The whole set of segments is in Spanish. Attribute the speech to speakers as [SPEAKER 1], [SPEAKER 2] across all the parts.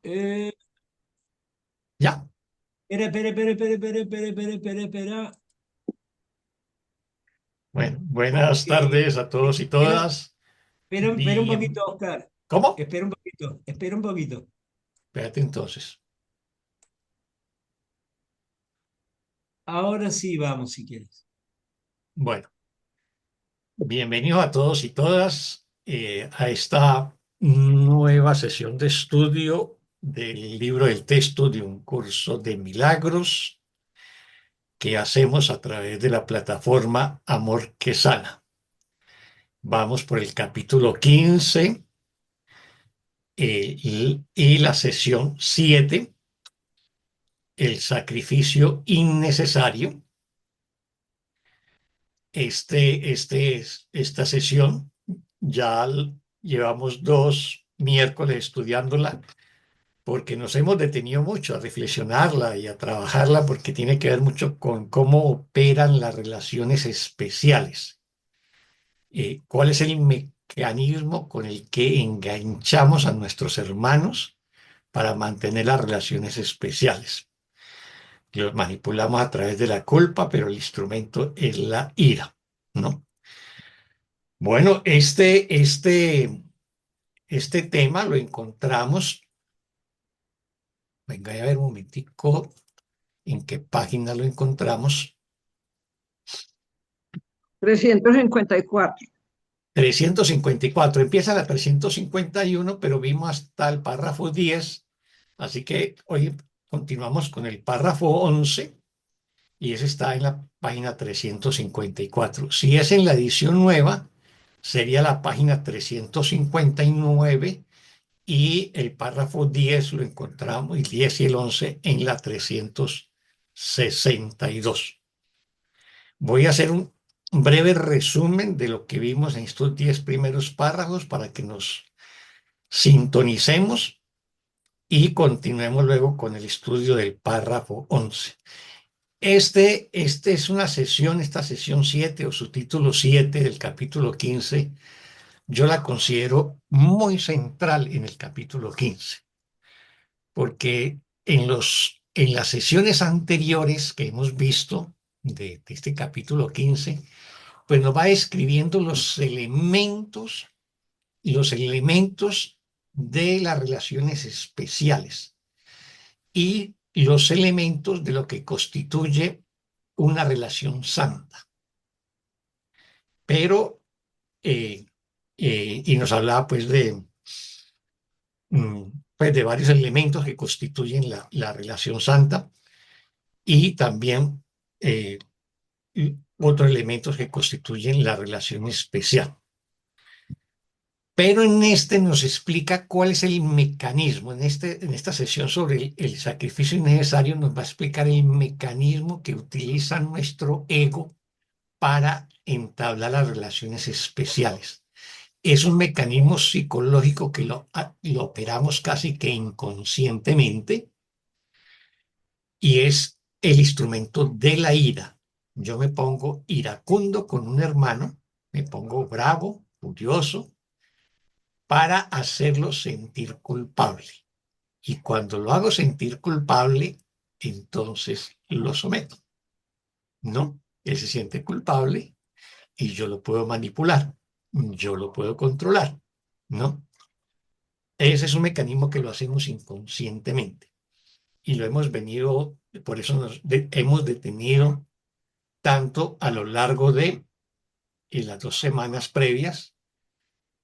[SPEAKER 1] Eh,
[SPEAKER 2] Ya.
[SPEAKER 1] espera.
[SPEAKER 2] Bueno, buenas
[SPEAKER 1] Ok.
[SPEAKER 2] tardes a todos y
[SPEAKER 1] Espera,
[SPEAKER 2] todas.
[SPEAKER 1] espera un
[SPEAKER 2] Bien.
[SPEAKER 1] poquito, Oscar.
[SPEAKER 2] ¿Cómo?
[SPEAKER 1] Espera un poquito.
[SPEAKER 2] Espérate entonces.
[SPEAKER 1] Ahora sí vamos, si quieres.
[SPEAKER 2] Bueno, bienvenidos a todos y todas a esta nueva sesión de estudio del libro del texto de un curso de milagros que hacemos a través de la plataforma Amor que Sana. Vamos por el capítulo 15 y la sesión 7, el sacrificio innecesario. Esta sesión ya llevamos 2 miércoles estudiándola porque nos hemos detenido mucho a reflexionarla y a trabajarla porque tiene que ver mucho con cómo operan las relaciones especiales. ¿Cuál es el mecanismo con el que enganchamos a nuestros hermanos para mantener las relaciones especiales? Los manipulamos a través de la culpa, pero el instrumento es la ira, ¿no? Bueno, este tema lo encontramos, venga a ver un momentico en qué página lo encontramos.
[SPEAKER 3] 354.
[SPEAKER 2] 354, empieza la 351, pero vimos hasta el párrafo 10, así que hoy continuamos con el párrafo 11 y ese está en la página 354. Si es en la edición nueva, sería la página 359 y el párrafo 10 lo encontramos, el 10 y el 11 en la 362. Voy a hacer un breve resumen de lo que vimos en estos 10 primeros párrafos para que nos sintonicemos y continuemos luego con el estudio del párrafo 11. Este es una sesión, esta sesión 7 o subtítulo 7 del capítulo 15, yo la considero muy central en el capítulo 15 porque en las sesiones anteriores que hemos visto de este capítulo 15, pues nos va describiendo los elementos de las relaciones especiales y los elementos de lo que constituye una relación santa. Pero, y nos hablaba pues de varios elementos que constituyen la relación santa y también eh, otros elementos que constituyen la relación especial. Pero en este nos explica cuál es el mecanismo. En esta sesión sobre el sacrificio innecesario nos va a explicar el mecanismo que utiliza nuestro ego para entablar las relaciones especiales. Es un mecanismo psicológico que lo operamos casi que inconscientemente y es el instrumento de la ira. Yo me pongo iracundo con un hermano, me pongo bravo, furioso, para hacerlo sentir culpable. Y cuando lo hago sentir culpable, entonces lo someto. No, él se siente culpable y yo lo puedo manipular, yo lo puedo controlar. No, ese es un mecanismo que lo hacemos inconscientemente y lo hemos venido, por eso hemos detenido tanto a lo largo de las 2 semanas previas,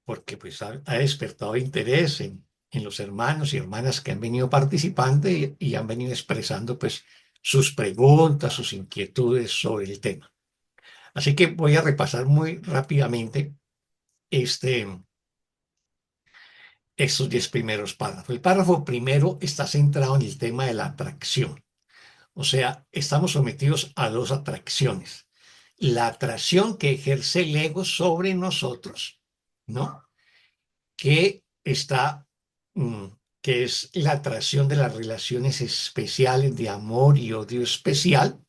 [SPEAKER 2] porque pues ha despertado interés en los hermanos y hermanas que han venido participando y han venido expresando pues sus preguntas, sus inquietudes sobre el tema. Así que voy a repasar muy rápidamente este, estos 10 primeros párrafos. El párrafo primero está centrado en el tema de la atracción. O sea, estamos sometidos a 2 atracciones. La atracción que ejerce el ego sobre nosotros, ¿no? Que está, mm, que es la atracción de las relaciones especiales de amor y odio especial,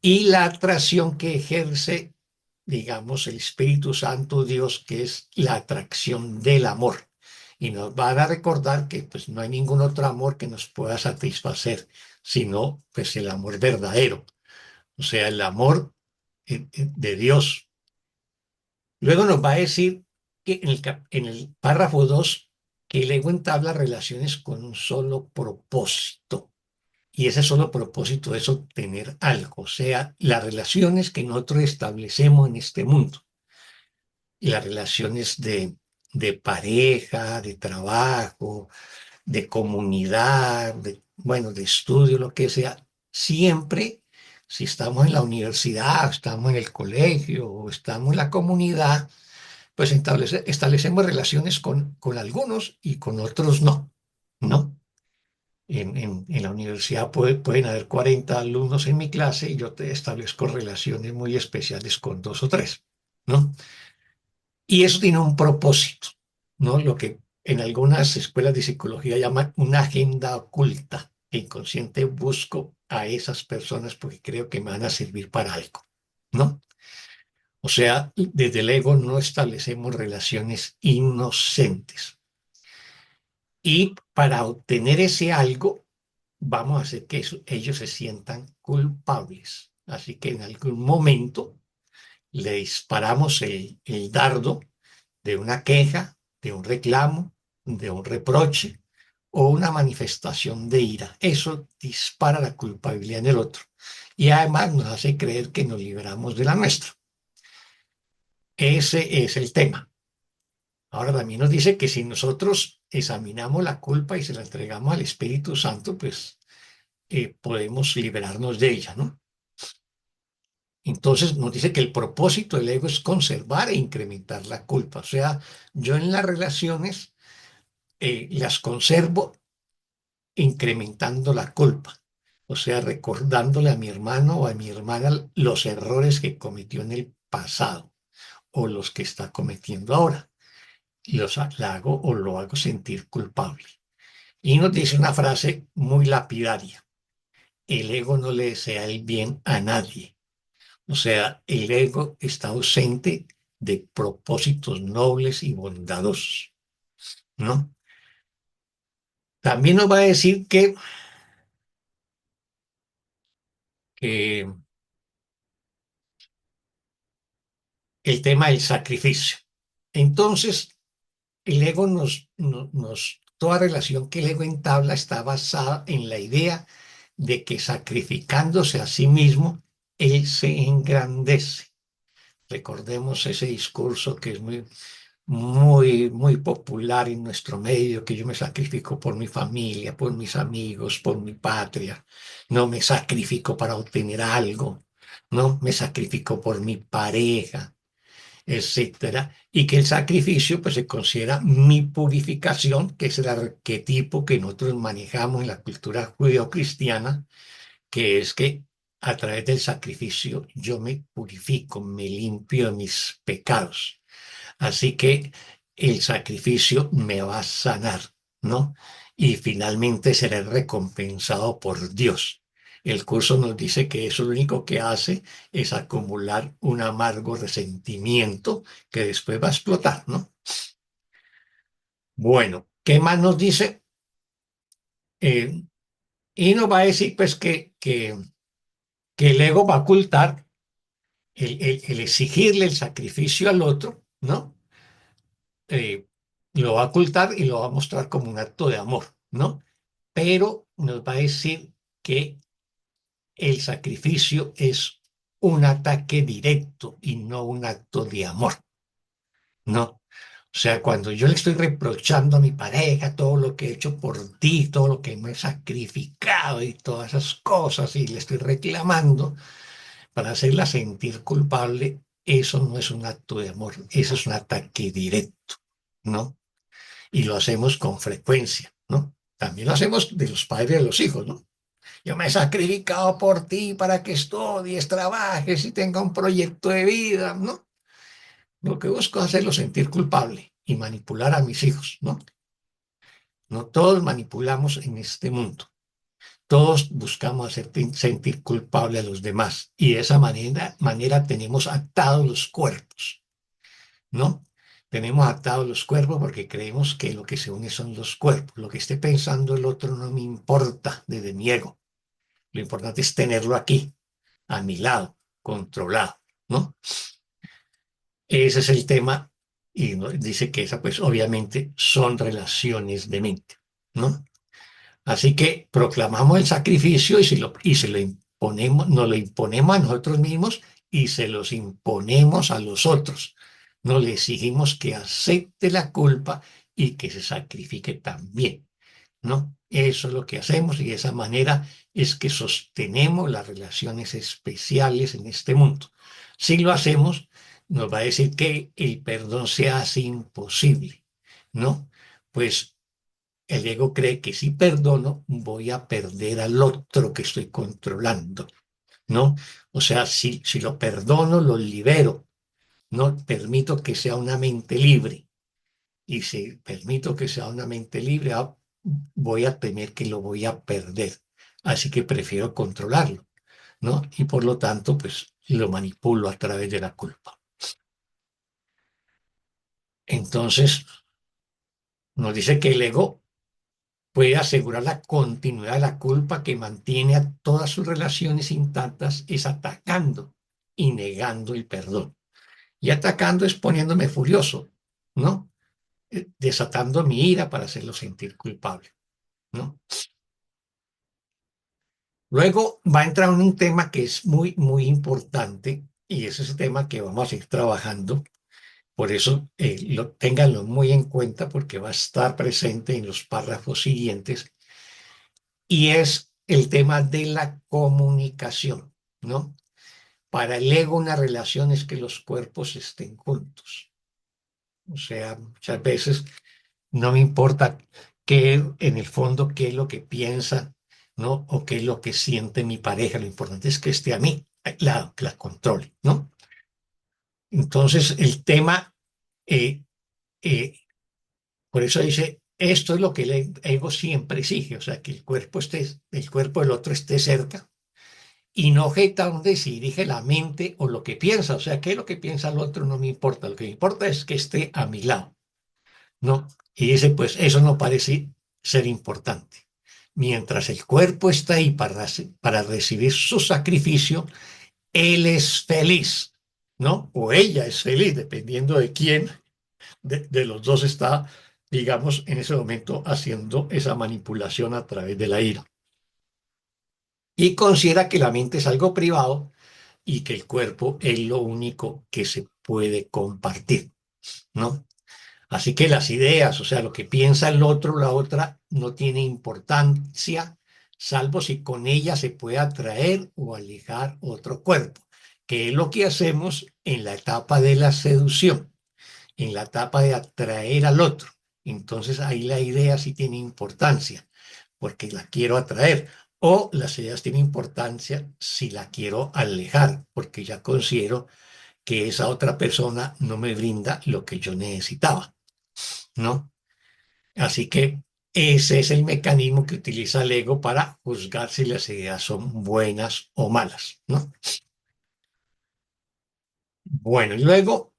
[SPEAKER 2] y la atracción que ejerce, digamos, el Espíritu Santo Dios, que es la atracción del amor. y nos van a recordar que pues no hay ningún otro amor que nos pueda satisfacer, sino pues el amor verdadero, o sea, el amor de Dios. Luego nos va a decir que en el párrafo 2 que el ego entabla relaciones con un solo propósito. Y ese solo propósito es obtener algo, o sea, las relaciones que nosotros establecemos en este mundo, y las relaciones de pareja, de trabajo, de comunidad, bueno, de estudio, lo que sea, siempre, si estamos en la universidad, estamos en el colegio o estamos en la comunidad, pues establecemos relaciones con algunos y con otros no, ¿no? En la universidad pueden haber 40 alumnos en mi clase y yo te establezco relaciones muy especiales con dos o tres, ¿no? Y eso tiene un propósito, ¿no? Lo que en algunas escuelas de psicología llaman una agenda oculta. E inconsciente busco a esas personas porque creo que me van a servir para algo, ¿no? O sea, desde el ego no establecemos relaciones inocentes. Y para obtener ese algo, vamos a hacer que ellos se sientan culpables. Así que en algún momento le disparamos el dardo de una queja, de un reclamo, de un reproche o una manifestación de ira. Eso dispara la culpabilidad en el otro y además nos hace creer que nos liberamos de la nuestra. Ese es el tema. Ahora también nos dice que si nosotros examinamos la culpa y se la entregamos al Espíritu Santo, pues podemos liberarnos de ella, ¿no? Entonces nos dice que el propósito del ego es conservar e incrementar la culpa. O sea, yo en las relaciones las conservo incrementando la culpa. O sea, recordándole a mi hermano o a mi hermana los errores que cometió en el pasado o los que está cometiendo ahora. La hago o lo hago sentir culpable. Y nos dice una frase muy lapidaria. El ego no le desea el bien a nadie. O sea, el ego está ausente de propósitos nobles y bondadosos, ¿no? También nos va a decir que el tema del sacrificio. Entonces, el ego toda relación que el ego entabla está basada en la idea de que sacrificándose a sí mismo, él se engrandece. Recordemos ese discurso que es muy popular en nuestro medio, que yo me sacrifico por mi familia, por mis amigos, por mi patria. No me sacrifico para obtener algo, no me sacrifico por mi pareja, etcétera, y que el sacrificio pues se considera mi purificación, que es el arquetipo que nosotros manejamos en la cultura judeocristiana, que es que a través del sacrificio yo me purifico, me limpio de mis pecados. Así que el sacrificio me va a sanar, ¿no? Y finalmente seré recompensado por Dios. El curso nos dice que eso lo único que hace es acumular un amargo resentimiento que después va a explotar, ¿no? Bueno, ¿qué más nos dice? Eh, y nos va a decir pues que el ego va a ocultar el exigirle el sacrificio al otro, ¿no? eh, lo va a ocultar y lo va a mostrar como un acto de amor, ¿no? Pero nos va a decir que el sacrificio es un ataque directo y no un acto de amor, ¿no? O sea, cuando yo le estoy reprochando a mi pareja todo lo que he hecho por ti, todo lo que me he sacrificado y todas esas cosas, y le estoy reclamando para hacerla sentir culpable, eso no es un acto de amor, eso es un ataque directo, ¿no? Y lo hacemos con frecuencia, ¿no? También lo hacemos de los padres de los hijos, ¿no? Yo me he sacrificado por ti para que estudies, trabajes y tenga un proyecto de vida, ¿no? Lo que busco es hacerlo sentir culpable y manipular a mis hijos, ¿no? No todos manipulamos en este mundo. Todos buscamos hacer sentir culpable a los demás y de esa manera tenemos atados los cuerpos, ¿no? Tenemos atados los cuerpos porque creemos que lo que se une son los cuerpos. Lo que esté pensando el otro no me importa desde mi ego. Lo importante es tenerlo aquí, a mi lado, controlado, ¿no? Ese es el tema y dice que esa pues obviamente son relaciones de mente, ¿no? Así que proclamamos el sacrificio y se lo imponemos, nos lo imponemos a nosotros mismos y se los imponemos a los otros. No le exigimos que acepte la culpa y que se sacrifique también, ¿no? Eso es lo que hacemos y de esa manera es que sostenemos las relaciones especiales en este mundo. Si lo hacemos, nos va a decir que el perdón se hace imposible, ¿no? Pues el ego cree que si perdono, voy a perder al otro que estoy controlando, ¿no? O sea, si lo perdono, lo libero, no permito que sea una mente libre. Y si permito que sea una mente libre, voy a temer que lo voy a perder. Así que prefiero controlarlo, ¿no? Y por lo tanto, pues lo manipulo a través de la culpa. Entonces, nos dice que el ego puede asegurar la continuidad de la culpa que mantiene a todas sus relaciones intactas, es atacando y negando el perdón. Y atacando es poniéndome furioso, ¿no? Desatando mi ira para hacerlo sentir culpable, ¿no? Luego va a entrar en un tema que es muy, muy importante y es ese tema que vamos a ir trabajando. Por eso ténganlo muy en cuenta porque va a estar presente en los párrafos siguientes y es el tema de la comunicación, ¿no? Para el ego una relación es que los cuerpos estén juntos. O sea, muchas veces no me importa qué, en el fondo, qué es lo que piensa, ¿no? O qué es lo que siente mi pareja. Lo importante es que esté a mí, que la controle, ¿no? Entonces, el tema, eh, eh, por eso dice, esto es lo que el ego siempre exige, o sea, que el cuerpo del otro esté cerca y no objeto donde se dirige la mente o lo que piensa, o sea, qué es lo que piensa el otro no me importa, lo que me importa es que esté a mi lado, ¿no? Y dice, pues eso no parece ser importante. Mientras el cuerpo está ahí para recibir su sacrificio, él es feliz, ¿no? O ella es feliz, dependiendo de quién de los dos está, digamos, en ese momento haciendo esa manipulación a través de la ira. Y considera que la mente es algo privado y que el cuerpo es lo único que se puede compartir, ¿no? Así que las ideas, o sea, lo que piensa el otro, la otra, no tiene importancia, salvo si con ella se puede atraer o alejar otro cuerpo, que es lo que hacemos en la etapa de la seducción, en la etapa de atraer al otro. Entonces ahí la idea sí tiene importancia, porque la quiero atraer. O las ideas tienen importancia si la quiero alejar, porque ya considero que esa otra persona no me brinda lo que yo necesitaba, ¿no? Así que ese es el mecanismo que utiliza el ego para juzgar si las ideas son buenas o malas, ¿no? Bueno, y luego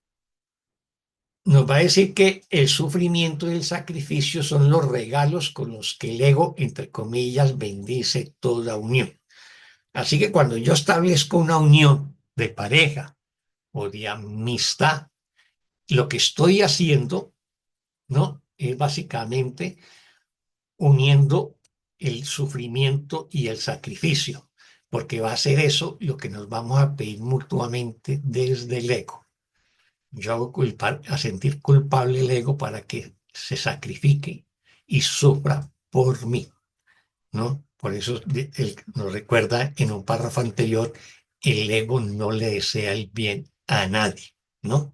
[SPEAKER 2] nos va a decir que el sufrimiento y el sacrificio son los regalos con los que el ego, entre comillas, bendice toda unión. Así que cuando yo establezco una unión de pareja o de amistad, lo que estoy haciendo, ¿no? Es básicamente uniendo el sufrimiento y el sacrificio, porque va a ser eso lo que nos vamos a pedir mutuamente desde el ego. Yo hago a sentir culpable el ego para que se sacrifique y sufra por mí, ¿no? Por eso él nos recuerda en un párrafo anterior, el ego no le desea el bien a nadie, ¿no?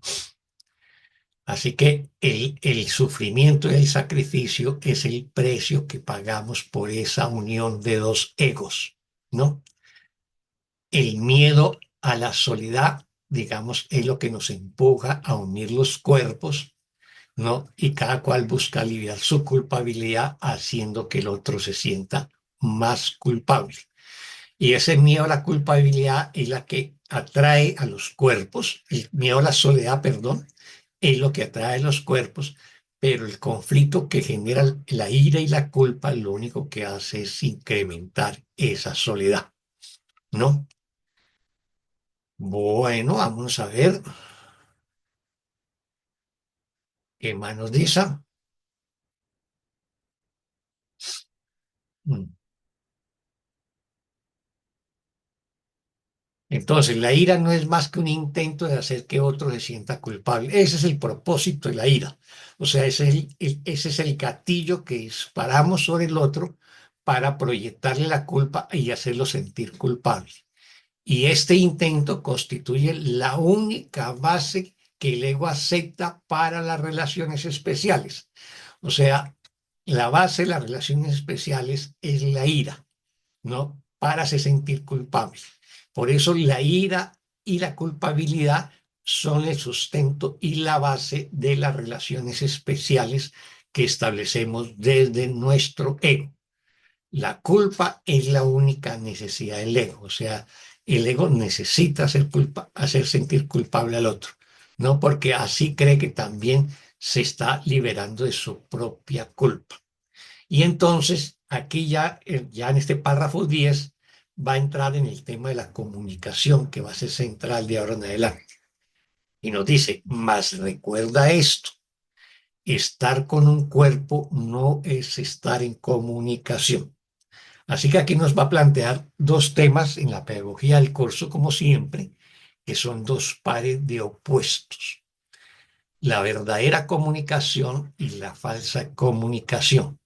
[SPEAKER 2] Así que el sufrimiento y el sacrificio es el precio que pagamos por esa unión de dos egos, ¿no? El miedo a la soledad, digamos, es lo que nos empuja a unir los cuerpos, ¿no? Y cada cual busca aliviar su culpabilidad haciendo que el otro se sienta más culpable. Y ese miedo a la culpabilidad es la que atrae a los cuerpos, el miedo a la soledad, perdón, es lo que atrae los cuerpos, pero el conflicto que genera la ira y la culpa lo único que hace es incrementar esa soledad, ¿no? Bueno, vamos a ver qué más nos dice. Mm. Entonces, la ira no es más que un intento de hacer que otro se sienta culpable. Ese es el propósito de la ira. O sea, ese es el gatillo que disparamos sobre el otro para proyectarle la culpa y hacerlo sentir culpable. Y este intento constituye la única base que el ego acepta para las relaciones especiales. O sea, la base de las relaciones especiales es la ira, ¿no? Para hacer sentir culpable. Por eso la ira y la culpabilidad son el sustento y la base de las relaciones especiales que establecemos desde nuestro ego. La culpa es la única necesidad del ego, o sea, el ego necesita hacer sentir culpable al otro, ¿no? Porque así cree que también se está liberando de su propia culpa. Y entonces, aquí ya en este párrafo 10 va a entrar en el tema de la comunicación, que va a ser central de ahora en adelante. Y nos dice, mas recuerda esto, estar con un cuerpo no es estar en comunicación. Así que aquí nos va a plantear dos temas en la pedagogía del curso, como siempre, que son dos pares de opuestos. La verdadera comunicación y la falsa comunicación.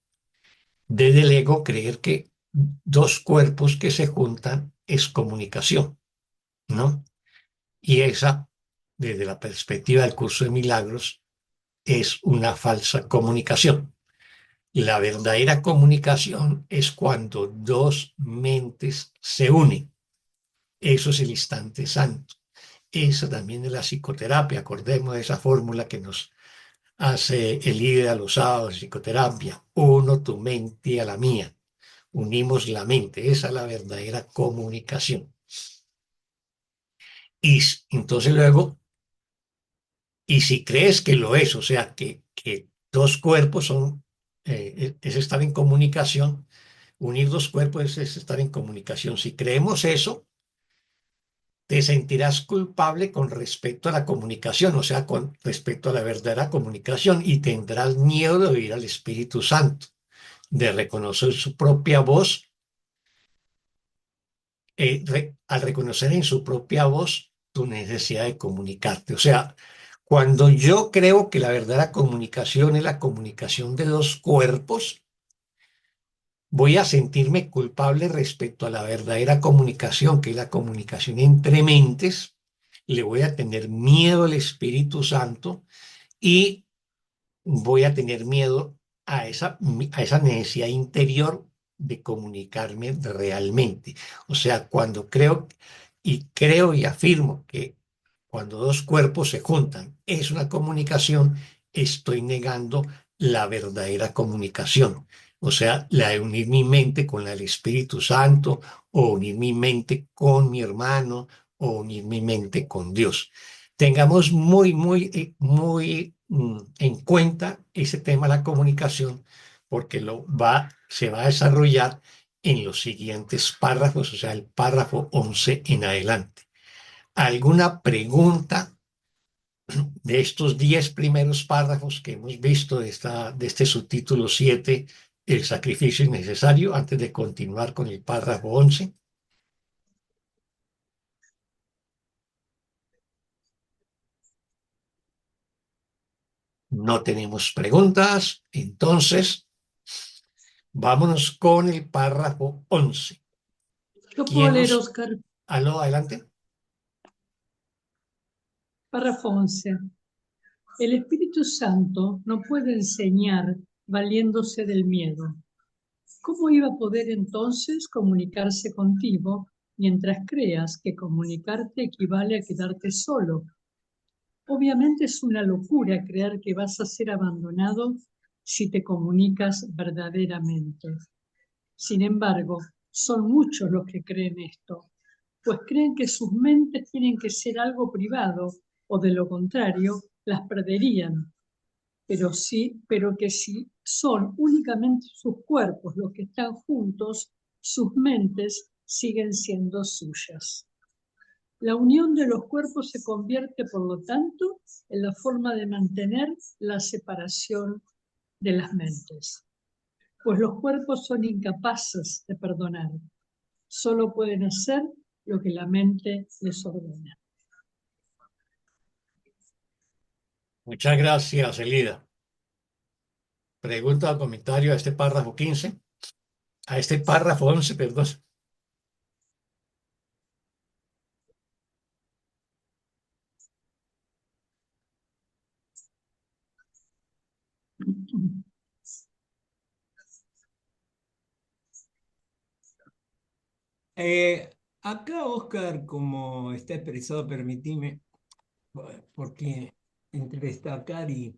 [SPEAKER 2] Desde el ego creer que dos cuerpos que se juntan es comunicación, ¿no? Y esa, desde la perspectiva del curso de milagros, es una falsa comunicación. La verdadera comunicación es cuando dos mentes se unen. Eso es el instante santo. Eso también es la psicoterapia. Acordemos de esa fórmula que nos hace el líder a los sábados de psicoterapia. Uno tu mente a la mía. Unimos la mente. Esa es la verdadera comunicación. Y entonces luego, y si crees que lo es, o sea, que dos cuerpos es estar en comunicación, unir dos cuerpos es estar en comunicación. Si creemos eso, te sentirás culpable con respecto a la comunicación, o sea, con respecto a la verdadera comunicación, y tendrás miedo de oír al Espíritu Santo, de reconocer su propia voz, al reconocer en su propia voz tu necesidad de comunicarte. O sea, cuando yo creo que la verdadera comunicación es la comunicación de dos cuerpos, voy a sentirme culpable respecto a la verdadera comunicación, que es la comunicación entre mentes. Le voy a tener miedo al Espíritu Santo y voy a tener miedo a esa necesidad interior de comunicarme realmente. O sea, cuando creo y afirmo que cuando dos cuerpos se juntan es una comunicación, estoy negando la verdadera comunicación. O sea, la de unir mi mente con la del Espíritu Santo, o unir mi mente con mi hermano, o unir mi mente con Dios. Tengamos muy en cuenta ese tema de la comunicación, porque se va a desarrollar en los siguientes párrafos, o sea, el párrafo 11 en adelante. ¿Alguna pregunta de estos 10 primeros párrafos que hemos visto de este subtítulo 7, el sacrificio innecesario, antes de continuar con el párrafo 11? No tenemos preguntas, entonces vámonos con el párrafo 11.
[SPEAKER 4] Yo puedo
[SPEAKER 2] ¿Quién
[SPEAKER 4] leer,
[SPEAKER 2] nos...
[SPEAKER 4] Oscar.
[SPEAKER 2] Aló, adelante.
[SPEAKER 4] Párrafo 11. El Espíritu Santo no puede enseñar valiéndose del miedo. ¿Cómo iba a poder entonces comunicarse contigo mientras creas que comunicarte equivale a quedarte solo? Obviamente es una locura creer que vas a ser abandonado si te comunicas verdaderamente. Sin embargo, son muchos los que creen esto, pues creen que sus mentes tienen que ser algo privado, o de lo contrario, las perderían, pero que si son únicamente sus cuerpos los que están juntos, sus mentes siguen siendo suyas. La unión de los cuerpos se convierte, por lo tanto, en la forma de mantener la separación de las mentes, pues los cuerpos son incapaces de perdonar, solo pueden hacer lo que la mente les ordena.
[SPEAKER 2] Muchas gracias, Elida. Pregunta o comentario a este párrafo 15, a este párrafo 11, perdón.
[SPEAKER 1] Acá, Oscar, como está expresado, permitime, porque entre destacar y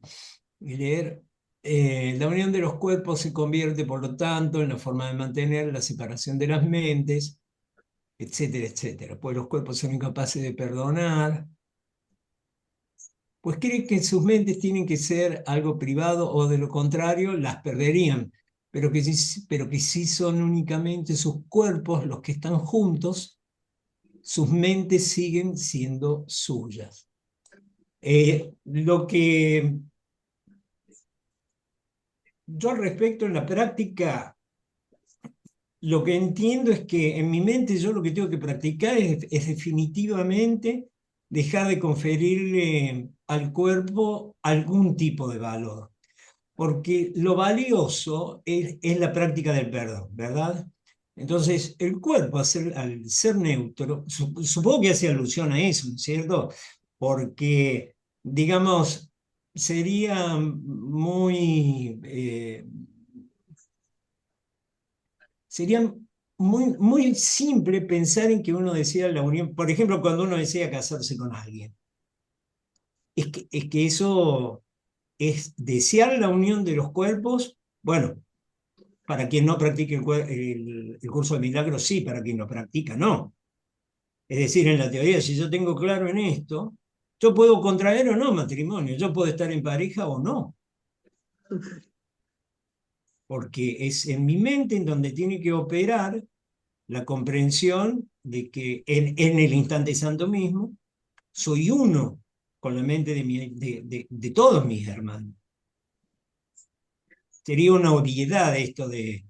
[SPEAKER 1] leer, la unión de los cuerpos se convierte, por lo tanto, en la forma de mantener la separación de las mentes, etcétera, etcétera. Pues los cuerpos son incapaces de perdonar, pues creen que sus mentes tienen que ser algo privado o de lo contrario las perderían, pero que sí son únicamente sus cuerpos los que están juntos, sus mentes siguen siendo suyas. Lo que yo al respecto en la práctica, lo que entiendo es que en mi mente yo lo que tengo que practicar es definitivamente dejar de conferirle al cuerpo algún tipo de valor, porque lo valioso es la práctica del perdón, ¿verdad? Entonces, el cuerpo al ser neutro, supongo que hace alusión a eso, ¿no es cierto? Porque, digamos, sería sería muy simple pensar en que uno desea la unión, por ejemplo, cuando uno desea casarse con alguien. Es que eso es desear la unión de los cuerpos. Bueno, para quien no practique el curso de milagros, sí, para quien lo practica, no. Es decir, en la teoría, si yo tengo claro en esto, yo puedo contraer o no matrimonio, yo puedo estar en pareja o no, porque es en mi mente en donde tiene que operar la comprensión de que en el instante santo mismo soy uno con la mente de todos mis hermanos. Sería una obviedad esto de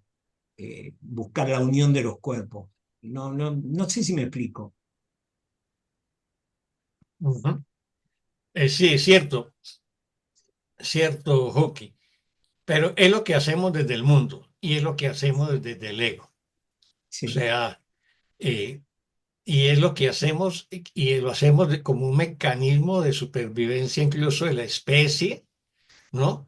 [SPEAKER 1] buscar la unión de los cuerpos. No sé si me explico.
[SPEAKER 2] Ujú. Sí, es cierto, Hockey, pero es lo que hacemos desde el mundo y es lo que hacemos desde el ego. O
[SPEAKER 1] Sí.
[SPEAKER 2] sea, eh, y es lo que hacemos y lo hacemos como un mecanismo de supervivencia incluso de la especie, ¿no?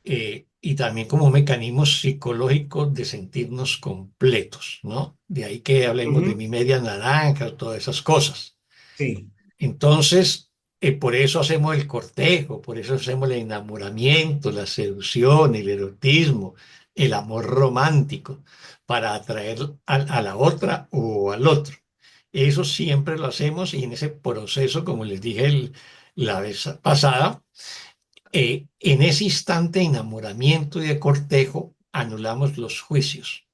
[SPEAKER 2] Y también como un mecanismo psicológico de sentirnos completos, ¿no? De ahí que hablemos de
[SPEAKER 1] Ujú.
[SPEAKER 2] mi media naranja, todas esas cosas.
[SPEAKER 1] Sí.
[SPEAKER 2] Entonces, por eso hacemos el cortejo, por eso hacemos el enamoramiento, la seducción, el erotismo, el amor romántico, para atraer a la otra o al otro. Eso siempre lo hacemos y en ese proceso, como les dije la vez pasada, en ese instante de enamoramiento y de cortejo, anulamos los juicios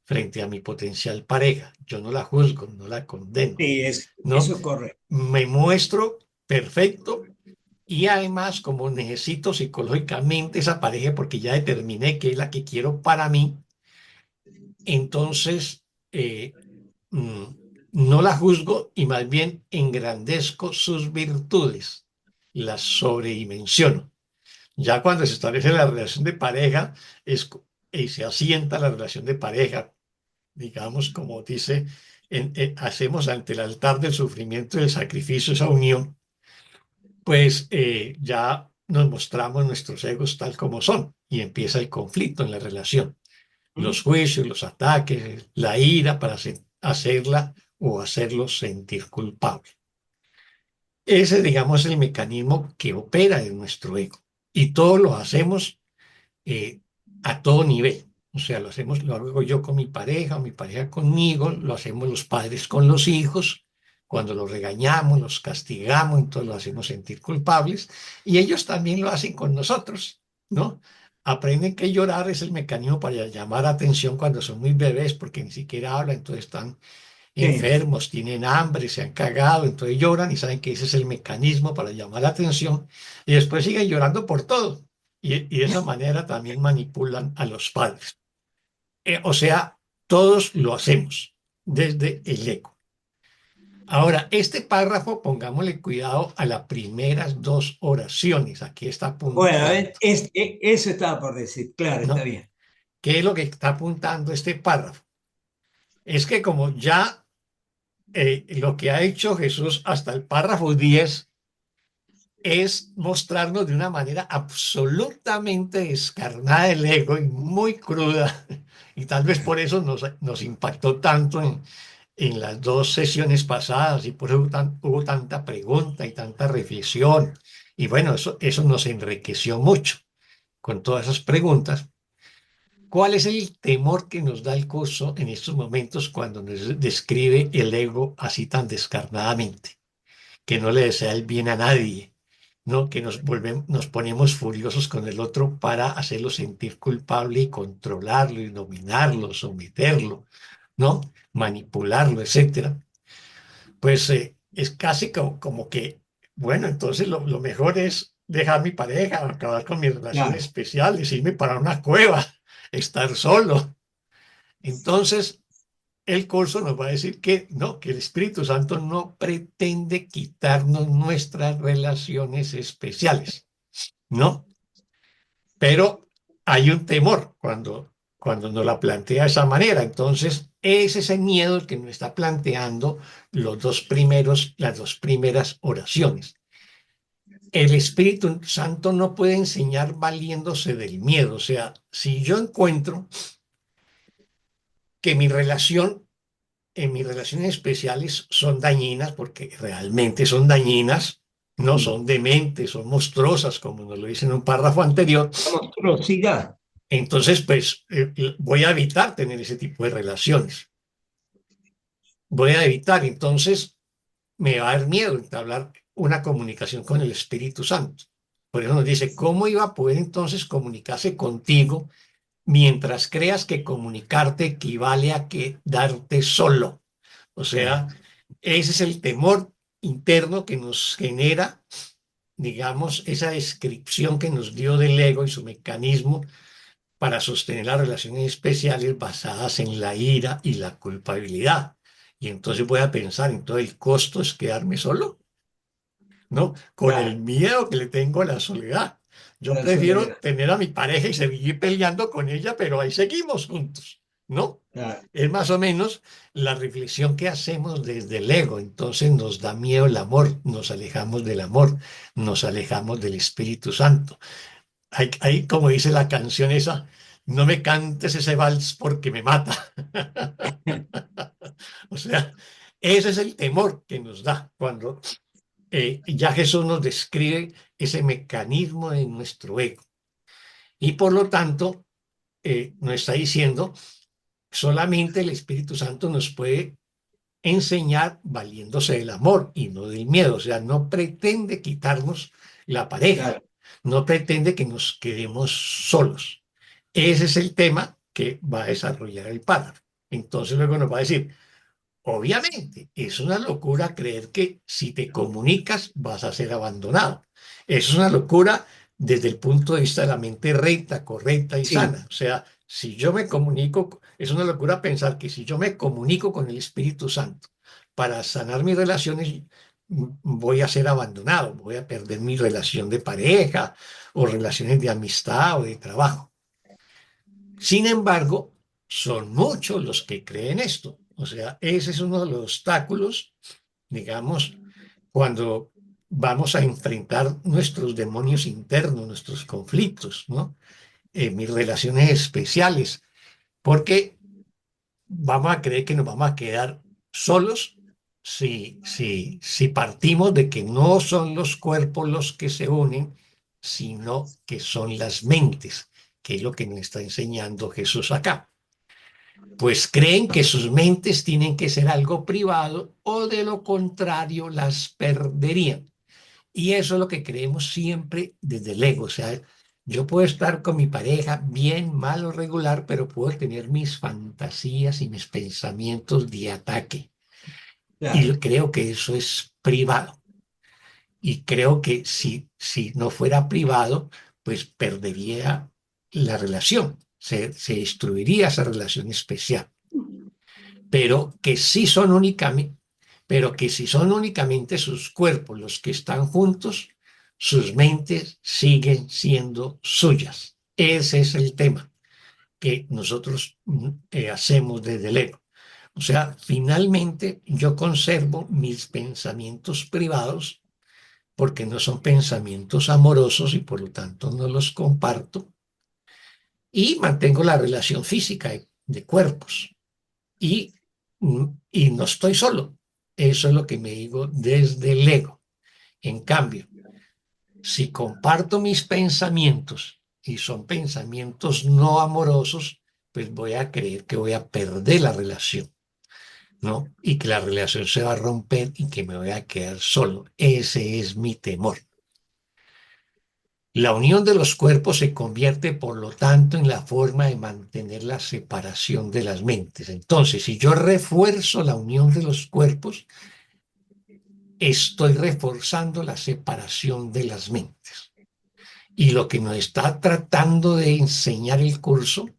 [SPEAKER 2] frente a mi potencial pareja. Yo no la juzgo, no la condeno,
[SPEAKER 1] Sí,
[SPEAKER 2] ¿no?
[SPEAKER 1] eso es correcto.
[SPEAKER 2] Me muestro perfecto y además como necesito psicológicamente esa pareja porque ya determiné que es la que quiero para mí, entonces mm, no la juzgo y más bien engrandezco sus virtudes, las sobredimensiono. Ya cuando se establece la relación de pareja y se asienta la relación de pareja, digamos, como dice, hacemos ante el altar del sufrimiento y del sacrificio esa unión, pues ya nos mostramos nuestros egos tal como son y empieza el conflicto en la relación,
[SPEAKER 1] ¿Mm?
[SPEAKER 2] los juicios, los ataques, la ira para hacerla o hacerlo sentir culpable. Ese, digamos, es el mecanismo que opera en nuestro ego y todo lo hacemos a todo nivel. O sea, lo hago yo con mi pareja o mi pareja conmigo, lo hacemos los padres con los hijos, Cuando los regañamos, los castigamos, entonces los hacemos sentir culpables y ellos también lo hacen con nosotros, ¿no? Aprenden que llorar es el mecanismo para llamar atención cuando son muy bebés porque ni siquiera hablan, entonces están
[SPEAKER 1] Sí,
[SPEAKER 2] enfermos, tienen hambre, se han cagado, entonces lloran y saben que ese es el mecanismo para llamar la atención y después siguen llorando por todo. Y de esa manera también manipulan a los padres. O sea, todos lo hacemos desde el ego. Ahora, este párrafo, pongámosle cuidado a las primeras dos oraciones. Aquí está
[SPEAKER 1] bueno,
[SPEAKER 2] apuntando,
[SPEAKER 1] eso estaba por decir, claro, está
[SPEAKER 2] ¿no?
[SPEAKER 1] bien.
[SPEAKER 2] ¿Qué es lo que está apuntando este párrafo? Es que como ya lo que ha hecho Jesús hasta el párrafo 10 es mostrarnos de una manera absolutamente descarnada el ego y muy cruda, y tal vez por eso nos impactó tanto en las dos sesiones pasadas y por eso hubo tanta pregunta y tanta reflexión. Y bueno, eso nos enriqueció mucho con todas esas preguntas. ¿Cuál es el temor que nos da el curso en estos momentos cuando nos describe el ego así tan descarnadamente? Que no le desea el bien a nadie, ¿no? Que nos ponemos furiosos con el otro para hacerlo sentir culpable y controlarlo y dominarlo, someterlo, ¿no? Manipularlo, etcétera. Pues es casi como que, bueno, entonces lo mejor es dejar mi pareja, acabar con mis relaciones
[SPEAKER 1] Claro,
[SPEAKER 2] especiales, irme para una cueva, estar solo. Entonces, el curso nos va a decir que no, que el Espíritu Santo no pretende quitarnos nuestras relaciones especiales, ¿no? Pero hay un temor cuando nos la plantea de esa manera. Entonces, es ese miedo el que nos está planteando las dos primeras oraciones. El Espíritu Santo no puede enseñar valiéndose del miedo. O sea, si yo encuentro que mi relación en mis relaciones especiales son dañinas, porque realmente son dañinas, no
[SPEAKER 1] sí.
[SPEAKER 2] son dementes, son monstruosas, como nos lo dice en un párrafo anterior.
[SPEAKER 1] La monstruosidad,
[SPEAKER 2] Entonces, pues voy a evitar tener ese tipo de relaciones. Voy a evitar, entonces me va a dar miedo entablar una comunicación con el Espíritu Santo. Por eso nos dice, ¿cómo iba a poder entonces comunicarse contigo mientras creas que comunicarte equivale a quedarte solo? O
[SPEAKER 1] claro,
[SPEAKER 2] sea, ese es el temor interno que nos genera, digamos, esa descripción que nos dio del ego y su mecanismo para sostener las relaciones especiales basadas en la ira y la culpabilidad. Y entonces voy a pensar, entonces el costo es quedarme solo, ¿no? Con el
[SPEAKER 1] claro,
[SPEAKER 2] miedo que le tengo a la soledad. Yo
[SPEAKER 1] la
[SPEAKER 2] prefiero
[SPEAKER 1] soledad,
[SPEAKER 2] tener a mi pareja y seguir peleando con ella, pero ahí seguimos juntos, ¿no?
[SPEAKER 1] claro,
[SPEAKER 2] Es más o menos la reflexión que hacemos desde el ego. Entonces nos da miedo el amor, nos alejamos del amor, nos alejamos del Espíritu Santo. Hay, como dice la canción esa, no me cantes ese vals porque me mata. O sea, ese es el temor que nos da cuando ya Jesús nos describe ese mecanismo de nuestro ego. Y por lo tanto, nos está diciendo, solamente el Espíritu Santo nos puede enseñar valiéndose del amor y no del miedo. O sea, no pretende quitarnos la pareja,
[SPEAKER 1] claro,
[SPEAKER 2] no pretende que nos quedemos solos. Ese es el tema que va a desarrollar el párrafo. Entonces luego nos va a decir, obviamente, es una locura creer que si te comunicas vas a ser abandonado. Eso es una locura desde el punto de vista de la mente recta, correcta y
[SPEAKER 1] sí,
[SPEAKER 2] sana. O sea, si yo me comunico, es una locura pensar que si yo me comunico con el Espíritu Santo para sanar mis relaciones, voy a ser abandonado, voy a perder mi relación de pareja o relaciones de amistad o de trabajo. Sin embargo, son muchos los que creen esto. O sea, ese es uno de los obstáculos, digamos, cuando vamos a enfrentar nuestros demonios internos, nuestros conflictos, ¿no? Mis relaciones especiales, porque vamos a creer que nos vamos a quedar solos si partimos de que no son los cuerpos los que se unen, sino que son las mentes, que es lo que nos está enseñando Jesús acá. Pues creen que sus mentes tienen que ser algo privado o de lo contrario las perderían. Y eso es lo que creemos siempre desde el ego. O sea, yo puedo estar con mi pareja bien, mal o regular, pero puedo tener mis fantasías y mis pensamientos de ataque. Y
[SPEAKER 1] Claro.
[SPEAKER 2] creo que eso es privado. Y creo que si no fuera privado, pues perdería la relación. Se destruiría esa relación especial. Pero que sí son únicamente, pero que si son únicamente sus cuerpos los que están juntos, sus mentes siguen siendo suyas. Ese es el tema que nosotros hacemos desde el ego. O sea, finalmente yo conservo mis pensamientos privados porque no son pensamientos amorosos y por lo tanto no los comparto y mantengo la relación física de cuerpos y no estoy solo. Eso es lo que me digo desde el ego. En cambio, si comparto mis pensamientos y son pensamientos no amorosos, pues voy a creer que voy a perder la relación, ¿no? Y que la relación se va a romper y que me voy a quedar solo. Ese es mi temor. La unión de los cuerpos se convierte, por lo tanto, en la forma de mantener la separación de las mentes. Entonces, si yo refuerzo la unión de los cuerpos, estoy reforzando la separación de las mentes. Y lo que nos está tratando de enseñar el curso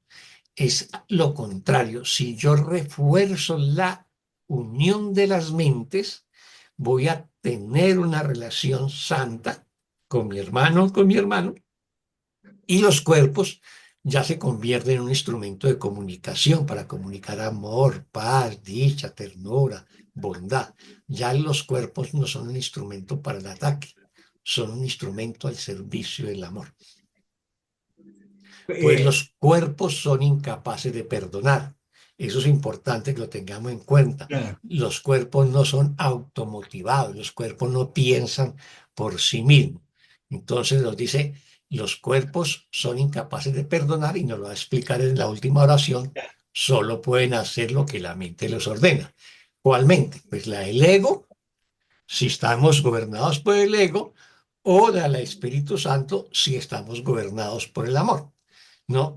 [SPEAKER 2] es lo contrario. Si yo refuerzo la unión de las mentes, voy a tener una relación santa con mi hermano, y los cuerpos ya se convierten en un instrumento de comunicación para comunicar amor, paz, dicha, ternura, bondad. Ya los cuerpos no son un instrumento para el ataque, son un instrumento al servicio del amor. Pues
[SPEAKER 1] Eh,
[SPEAKER 2] los cuerpos son incapaces de perdonar. Eso es importante que lo tengamos en cuenta.
[SPEAKER 1] claro.
[SPEAKER 2] Los cuerpos no son automotivados, los cuerpos no piensan por sí mismos. Entonces nos dice, los cuerpos son incapaces de perdonar y nos lo va a explicar en la última oración, solo pueden hacer lo que la mente les ordena. ¿Cuál mente? Pues la del ego, si estamos gobernados por el ego, o la del Espíritu Santo, si estamos gobernados por el amor. No,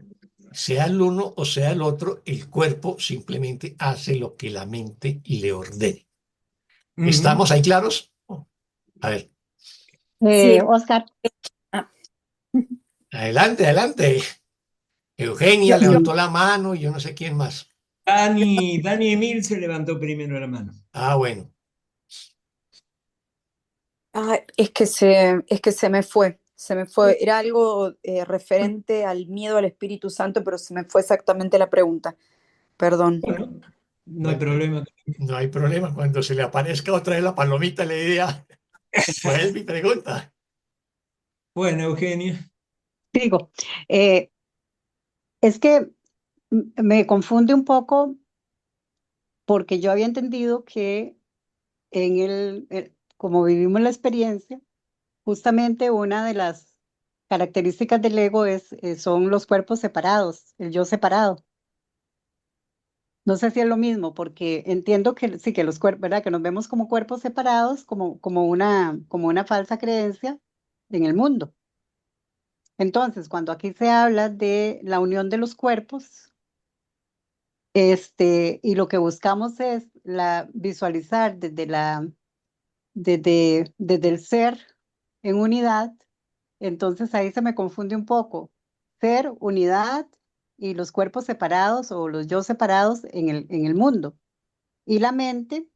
[SPEAKER 2] sea el uno o sea el otro, el cuerpo simplemente hace lo que la mente le ordene.
[SPEAKER 1] Ujú.
[SPEAKER 2] ¿Estamos ahí claros? A ver,
[SPEAKER 5] Sí,
[SPEAKER 3] Oscar,
[SPEAKER 5] ah,
[SPEAKER 2] adelante, adelante.
[SPEAKER 3] yo,
[SPEAKER 2] Eugenia
[SPEAKER 3] yo-
[SPEAKER 2] levantó la mano y yo no sé quién más.
[SPEAKER 1] Dani Emil se levantó primero la mano.
[SPEAKER 2] Ah, bueno.
[SPEAKER 5] es que se me fue, Era algo referente al miedo al Espíritu Santo, pero se me fue exactamente la pregunta. Perdón.
[SPEAKER 1] Bueno, no hay
[SPEAKER 2] Bueno,
[SPEAKER 1] problema.
[SPEAKER 2] no hay problema. Cuando se le aparezca otra vez la palomita, le diría, ¿cuál es mi pregunta?
[SPEAKER 1] Bueno, Eugenia.
[SPEAKER 3] digo, eh, es que me confunde un poco porque yo había entendido que como vivimos la experiencia, justamente una de las características del ego son los cuerpos separados, el yo separado. No sé si es lo mismo, porque entiendo que sí, que los cuerpos, ¿verdad? Que nos vemos como cuerpos separados, como una falsa creencia en el mundo. Entonces, cuando aquí se habla de la unión de los cuerpos, y lo que buscamos es visualizar desde el ser en unidad, entonces ahí se me confunde un poco. Ser, unidad y los cuerpos separados o los yo separados en el mundo. Y la mente,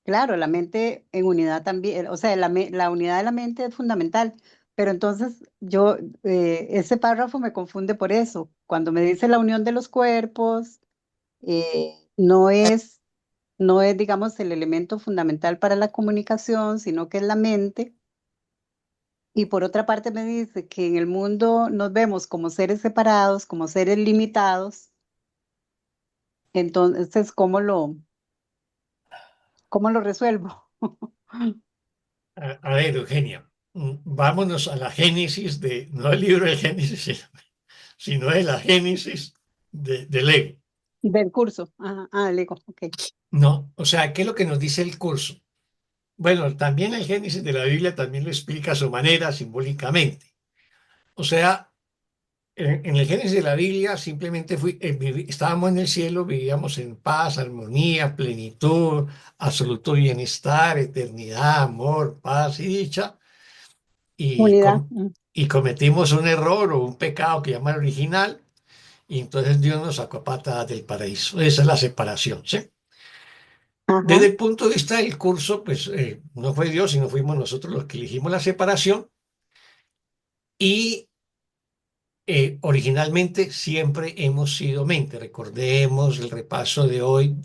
[SPEAKER 3] claro, la mente en unidad también, o sea, la unidad de la mente es fundamental. Pero entonces ese párrafo me confunde por eso. Cuando me dice la unión de los cuerpos, no es, digamos, el elemento fundamental para la comunicación, sino que es la mente. Y por otra parte me dice que en el mundo nos vemos como seres separados, como seres limitados. Entonces, ¿cómo lo resuelvo?
[SPEAKER 2] A ver, Eugenia, vámonos a la génesis no el libro de Génesis, sino de la génesis del ego.
[SPEAKER 3] Del curso. Ajá. Ah, el ego. Ok.
[SPEAKER 2] No, o sea, ¿qué es lo que nos dice el curso? Bueno, también el Génesis de la Biblia también lo explica a su manera, simbólicamente. O sea, en el Génesis de la Biblia simplemente estábamos en el cielo, vivíamos en paz, armonía, plenitud, absoluto bienestar, eternidad, amor, paz y dicha, y,
[SPEAKER 3] Unidad.
[SPEAKER 2] com- y cometimos un error o un pecado que llama el original, y entonces Dios nos sacó a patadas del paraíso. Esa es la separación, ¿sí?
[SPEAKER 3] Ajá.
[SPEAKER 2] Desde el punto de vista del curso, pues no fue Dios, sino fuimos nosotros los que elegimos la separación, y originalmente siempre hemos sido mente. Recordemos el repaso de hoy.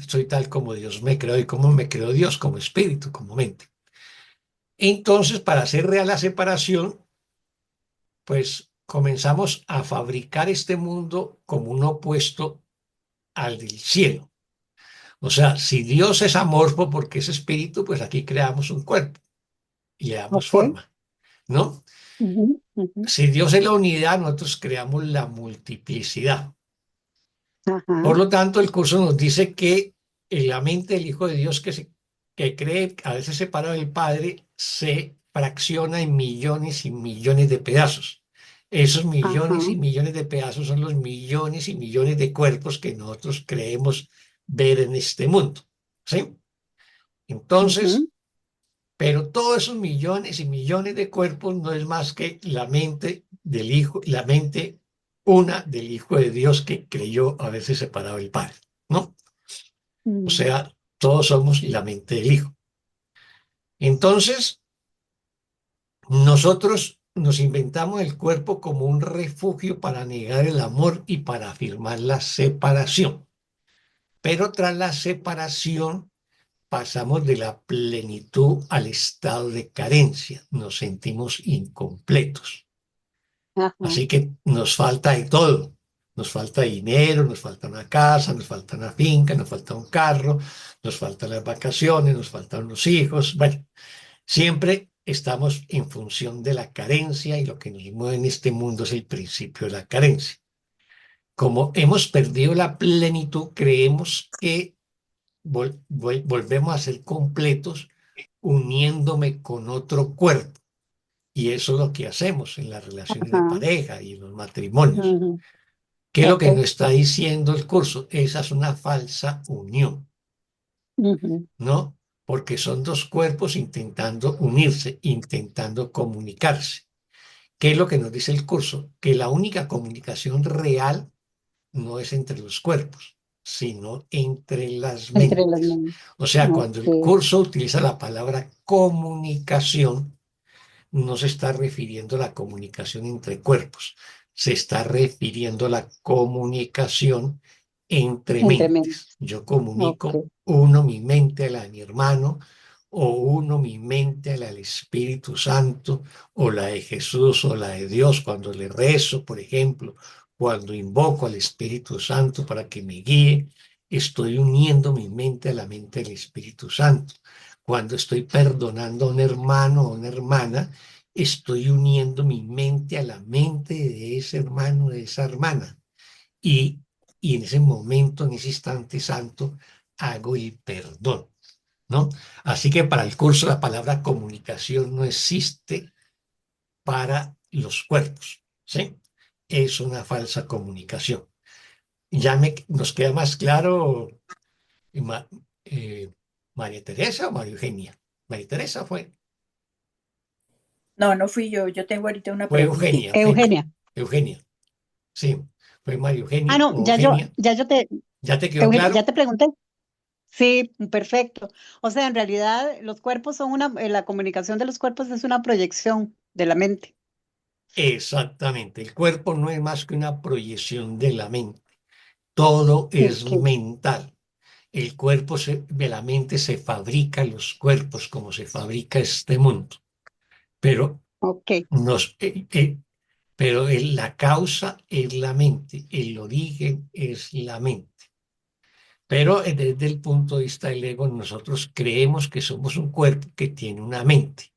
[SPEAKER 2] Soy tal como Dios me creó y como me creó Dios, como espíritu, como mente. Entonces, para hacer real la separación, pues comenzamos a fabricar este mundo como un opuesto al del cielo. O sea, si Dios es amorfo porque es espíritu, pues aquí creamos un cuerpo y le damos
[SPEAKER 3] Ok.
[SPEAKER 2] forma, ¿no?
[SPEAKER 3] Ujú, ujú.
[SPEAKER 2] Si Dios es la unidad, nosotros creamos la multiplicidad.
[SPEAKER 3] Ajá.
[SPEAKER 2] Por lo tanto, el curso nos dice que la mente del Hijo de Dios que cree a veces separado del Padre se fracciona en millones y millones de pedazos. Esos
[SPEAKER 3] Ajá.
[SPEAKER 2] millones y millones de pedazos son los millones y millones de cuerpos que nosotros creemos ver en este mundo. ¿Sí? Entonces,
[SPEAKER 3] Ujú.
[SPEAKER 2] pero todos esos millones y millones de cuerpos no es más que la mente del Hijo, la mente una del Hijo de Dios que creyó haberse separado del Padre, ¿no? O
[SPEAKER 3] Mm.
[SPEAKER 2] sea, todos somos la mente del Hijo. Entonces, nosotros nos inventamos el cuerpo como un refugio para negar el amor y para afirmar la separación. Pero tras la separación pasamos de la plenitud al estado de carencia. Nos sentimos incompletos.
[SPEAKER 3] Ajá.
[SPEAKER 2] Así que nos falta de todo. Nos falta dinero, nos falta una casa, nos falta una finca, nos falta un carro, nos faltan las vacaciones, nos faltan los hijos. Bueno, siempre estamos en función de la carencia y lo que nos mueve en este mundo es el principio de la carencia. Como hemos perdido la plenitud, creemos que volvemos a ser completos uniéndome con otro cuerpo. Y eso es lo que hacemos en las relaciones de
[SPEAKER 3] Ajá.
[SPEAKER 2] pareja y en los matrimonios.
[SPEAKER 3] Ujú.
[SPEAKER 2] ¿Qué es lo
[SPEAKER 3] Ok.
[SPEAKER 2] que nos está diciendo el curso? Esa es una falsa unión,
[SPEAKER 3] Ujú.
[SPEAKER 2] ¿no? Porque son dos cuerpos intentando unirse, intentando comunicarse. ¿Qué es lo que nos dice el curso? Que la única comunicación real no es entre los cuerpos, sino entre las
[SPEAKER 3] Entre las
[SPEAKER 2] mentes.
[SPEAKER 3] manos.
[SPEAKER 2] O sea, cuando el
[SPEAKER 3] Ok.
[SPEAKER 2] curso utiliza la palabra comunicación, no se está refiriendo a la comunicación entre cuerpos, se está refiriendo a la comunicación entre
[SPEAKER 3] Entre
[SPEAKER 2] mentes.
[SPEAKER 3] manos.
[SPEAKER 2] Yo
[SPEAKER 3] Ok.
[SPEAKER 2] comunico uno mi mente a la de mi hermano, o uno mi mente a la del Espíritu Santo, o la de Jesús, o la de Dios, cuando le rezo, por ejemplo, cuando invoco al Espíritu Santo para que me guíe, estoy uniendo mi mente a la mente del Espíritu Santo. Cuando estoy perdonando a un hermano o una hermana, estoy uniendo mi mente a la mente de ese hermano, de esa hermana. Y, y en ese momento, en ese instante santo, hago el perdón, ¿no? Así que para el curso la palabra comunicación no existe para los cuerpos, ¿sí? Es una falsa comunicación. Nos queda más claro, Ma- eh, María Teresa o María Eugenia. María Teresa
[SPEAKER 5] No, no fui yo. Yo tengo ahorita una
[SPEAKER 2] fue
[SPEAKER 5] pregunta.
[SPEAKER 2] Eugenia,
[SPEAKER 3] Eugenia.
[SPEAKER 2] Eugenia, sí, fue María
[SPEAKER 3] Ah,
[SPEAKER 2] Eugenia
[SPEAKER 3] no,
[SPEAKER 2] o Eugenia.
[SPEAKER 3] ya yo te,
[SPEAKER 2] ¿Ya te quedó
[SPEAKER 3] Eugenia, ya
[SPEAKER 2] claro?
[SPEAKER 3] te pregunté. Sí, perfecto. O sea, en realidad los cuerpos son la comunicación de los cuerpos es una proyección de la mente.
[SPEAKER 2] Exactamente, el cuerpo no es más que una proyección de la mente, todo es
[SPEAKER 3] Ok,
[SPEAKER 2] mental. De la mente se fabrica los cuerpos como se fabrica este mundo, pero,
[SPEAKER 3] ok,
[SPEAKER 2] nos, pero la causa es la mente, el origen es la mente. Pero desde el punto de vista del ego, nosotros creemos que somos un cuerpo que tiene una mente,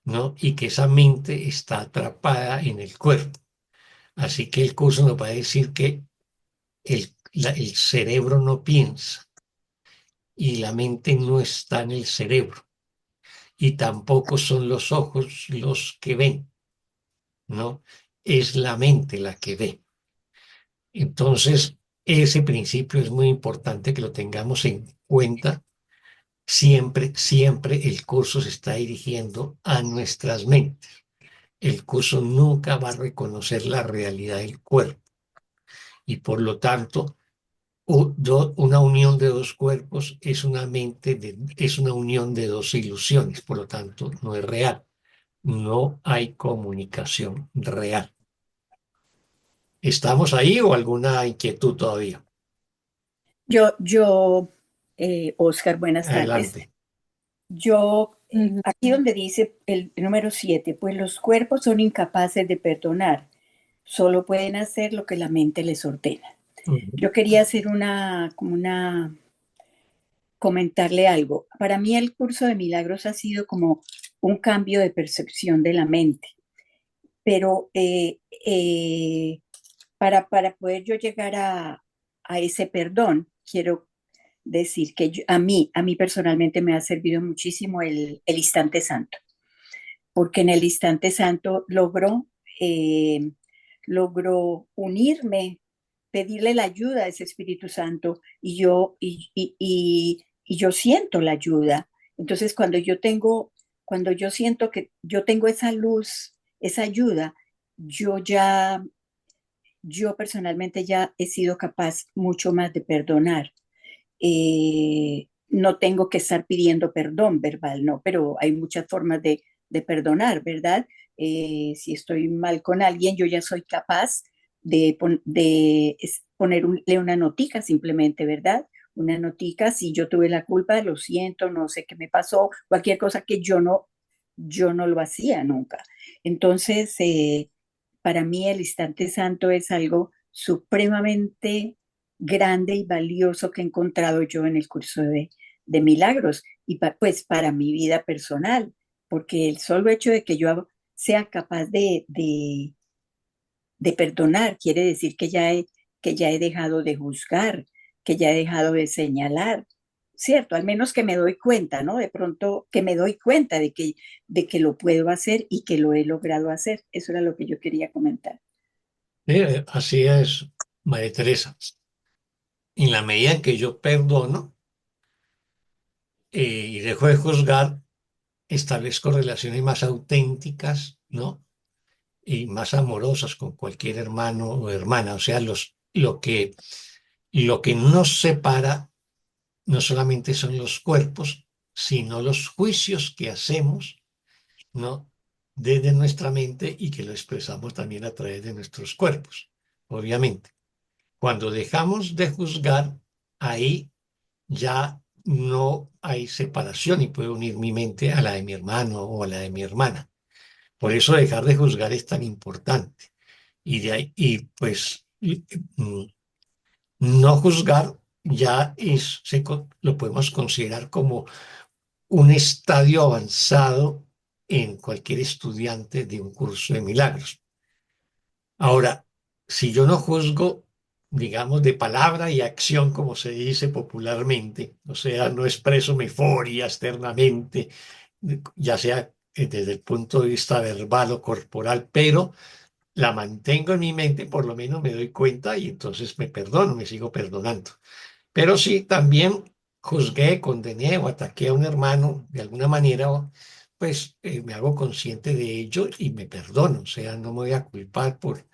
[SPEAKER 2] ¿no? Y que esa mente está atrapada en el cuerpo. Así que el curso nos va a decir que el cerebro no piensa y la mente no está en el cerebro y tampoco son los ojos los que ven, ¿no? Es la mente la que ve. Entonces, ese principio es muy importante que lo tengamos en cuenta. Siempre, siempre el curso se está dirigiendo a nuestras mentes. El curso nunca va a reconocer la realidad del cuerpo y por lo tanto una unión de dos cuerpos es una es una unión de dos ilusiones, por lo tanto no es real, no hay comunicación real. ¿Estamos ahí o alguna inquietud todavía?
[SPEAKER 6] Oscar, buenas tardes.
[SPEAKER 2] Adelante.
[SPEAKER 6] Aquí donde dice el número 7, pues los cuerpos son incapaces de perdonar, solo pueden hacer lo que la mente les ordena. Yo quería hacer comentarle algo. Para mí el curso de milagros ha sido como un cambio de percepción de la mente, pero para poder yo llegar a ese perdón, quiero decir que a mí personalmente me ha servido muchísimo el instante santo, porque en el instante santo logro unirme, pedirle la ayuda a ese Espíritu Santo y yo siento la ayuda. Entonces, cuando yo siento que yo tengo esa luz, esa ayuda, yo ya, yo personalmente ya he sido capaz mucho más de perdonar. No tengo que estar pidiendo perdón verbal, no, pero hay muchas formas de perdonar, ¿verdad? Si estoy mal con alguien, yo ya soy capaz de ponerle una notica simplemente, ¿verdad? Una notica, si yo tuve la culpa, lo siento, no sé qué me pasó, cualquier cosa que yo no lo hacía nunca. Entonces, para mí el instante santo es algo supremamente grande y valioso que he encontrado yo en el curso de milagros y pues para mi vida personal, porque el solo hecho de que yo sea capaz de perdonar quiere decir que ya he dejado de juzgar, que ya he dejado de señalar, ¿cierto? Al menos que me doy cuenta, ¿no? De pronto que me doy cuenta de que lo puedo hacer y que lo he logrado hacer. Eso era lo que yo quería comentar.
[SPEAKER 2] Así es, María Teresa. En la medida en que yo perdono y dejo de juzgar, establezco relaciones más auténticas, ¿no? Y más amorosas con cualquier hermano o hermana. O sea, lo que nos separa no solamente son los cuerpos, sino los juicios que hacemos, ¿no? Desde nuestra mente y que lo expresamos también a través de nuestros cuerpos, obviamente. Cuando dejamos de juzgar, ahí ya no hay separación y puedo unir mi mente a la de mi hermano o a la de mi hermana. Por eso dejar de juzgar es tan importante. Y de ahí, y pues no juzgar ya lo podemos considerar como un estadio avanzado en cualquier estudiante de un curso de milagros. Ahora, si yo no juzgo, digamos, de palabra y acción, como se dice popularmente, o sea, no expreso mi euforia externamente, ya sea desde el punto de vista verbal o corporal, pero la mantengo en mi mente, por lo menos me doy cuenta y entonces me perdono, me sigo perdonando. Pero sí, también juzgué, condené o ataqué a un hermano de alguna manera, pues me hago consciente de ello y me perdono, o sea, no me voy a culpar por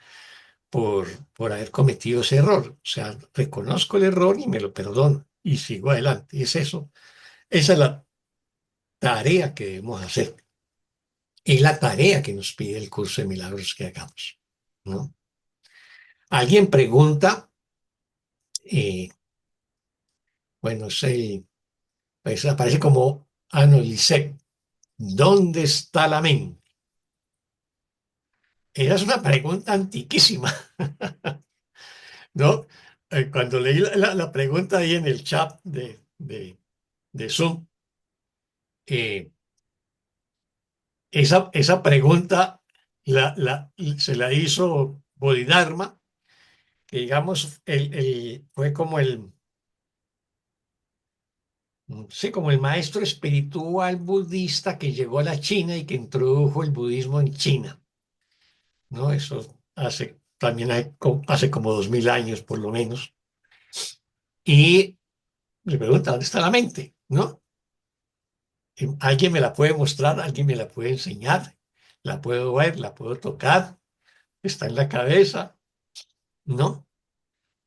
[SPEAKER 2] haber cometido ese error. O sea, reconozco el error y me lo perdono y sigo adelante. Y es eso. Esa es la tarea que debemos hacer. Es la tarea que nos pide el curso de milagros que hagamos, ¿no? Alguien pregunta, eh, bueno, pues aparece como Anolisec, ¿dónde está la mente? Esa es una pregunta antiquísima, ¿no? Cuando leí la pregunta ahí en el chat de Zoom, eh, esa pregunta se la hizo Bodhidharma que digamos, fue como sí, como el maestro espiritual budista que llegó a la China y que introdujo el budismo en China, ¿no? Eso también hace como 2000 años por lo menos. Y le pregunta, ¿dónde está la mente? ¿No? ¿Alguien me la puede mostrar? ¿Alguien me la puede enseñar? ¿La puedo ver? ¿La puedo tocar? ¿Está en la cabeza? ¿No?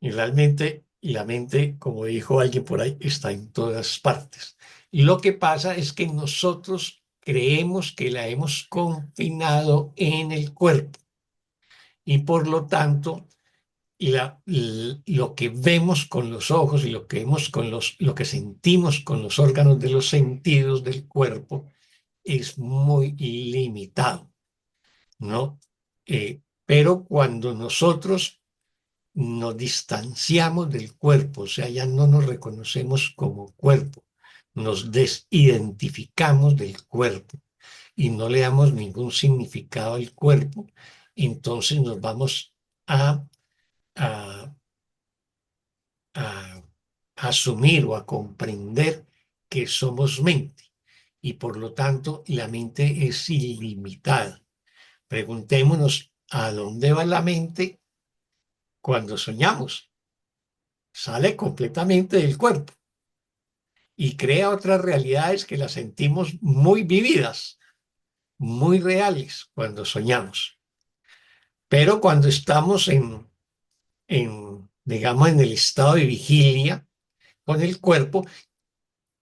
[SPEAKER 2] Y realmente la mente, como dijo alguien por ahí, está en todas partes. Y lo que pasa es que nosotros creemos que la hemos confinado en el cuerpo y por lo tanto lo que vemos con los ojos y lo que vemos lo que sentimos con los órganos de los sentidos del cuerpo es muy limitado, ¿no? Pero cuando nosotros nos distanciamos del cuerpo, o sea, ya no nos reconocemos como cuerpo, nos desidentificamos del cuerpo y no le damos ningún significado al cuerpo, entonces nos vamos a, a, a asumir o a comprender que somos mente y por lo tanto la mente es ilimitada. Preguntémonos a dónde va la mente cuando soñamos. Sale completamente del cuerpo y crea otras realidades que las sentimos muy vividas, muy reales cuando soñamos. Pero cuando estamos digamos, en el estado de vigilia con el cuerpo,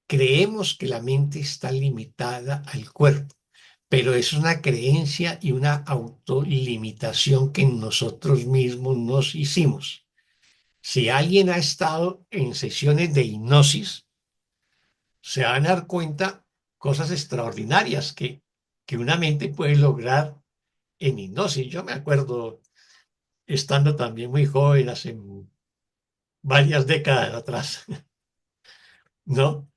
[SPEAKER 2] creemos que la mente está limitada al cuerpo, pero es una creencia y una autolimitación que nosotros mismos nos hicimos. Si alguien ha estado en sesiones de hipnosis, se van a dar cuenta cosas extraordinarias que una mente puede lograr en hipnosis. Yo me acuerdo, estando también muy joven, hace varias décadas atrás, ¿no?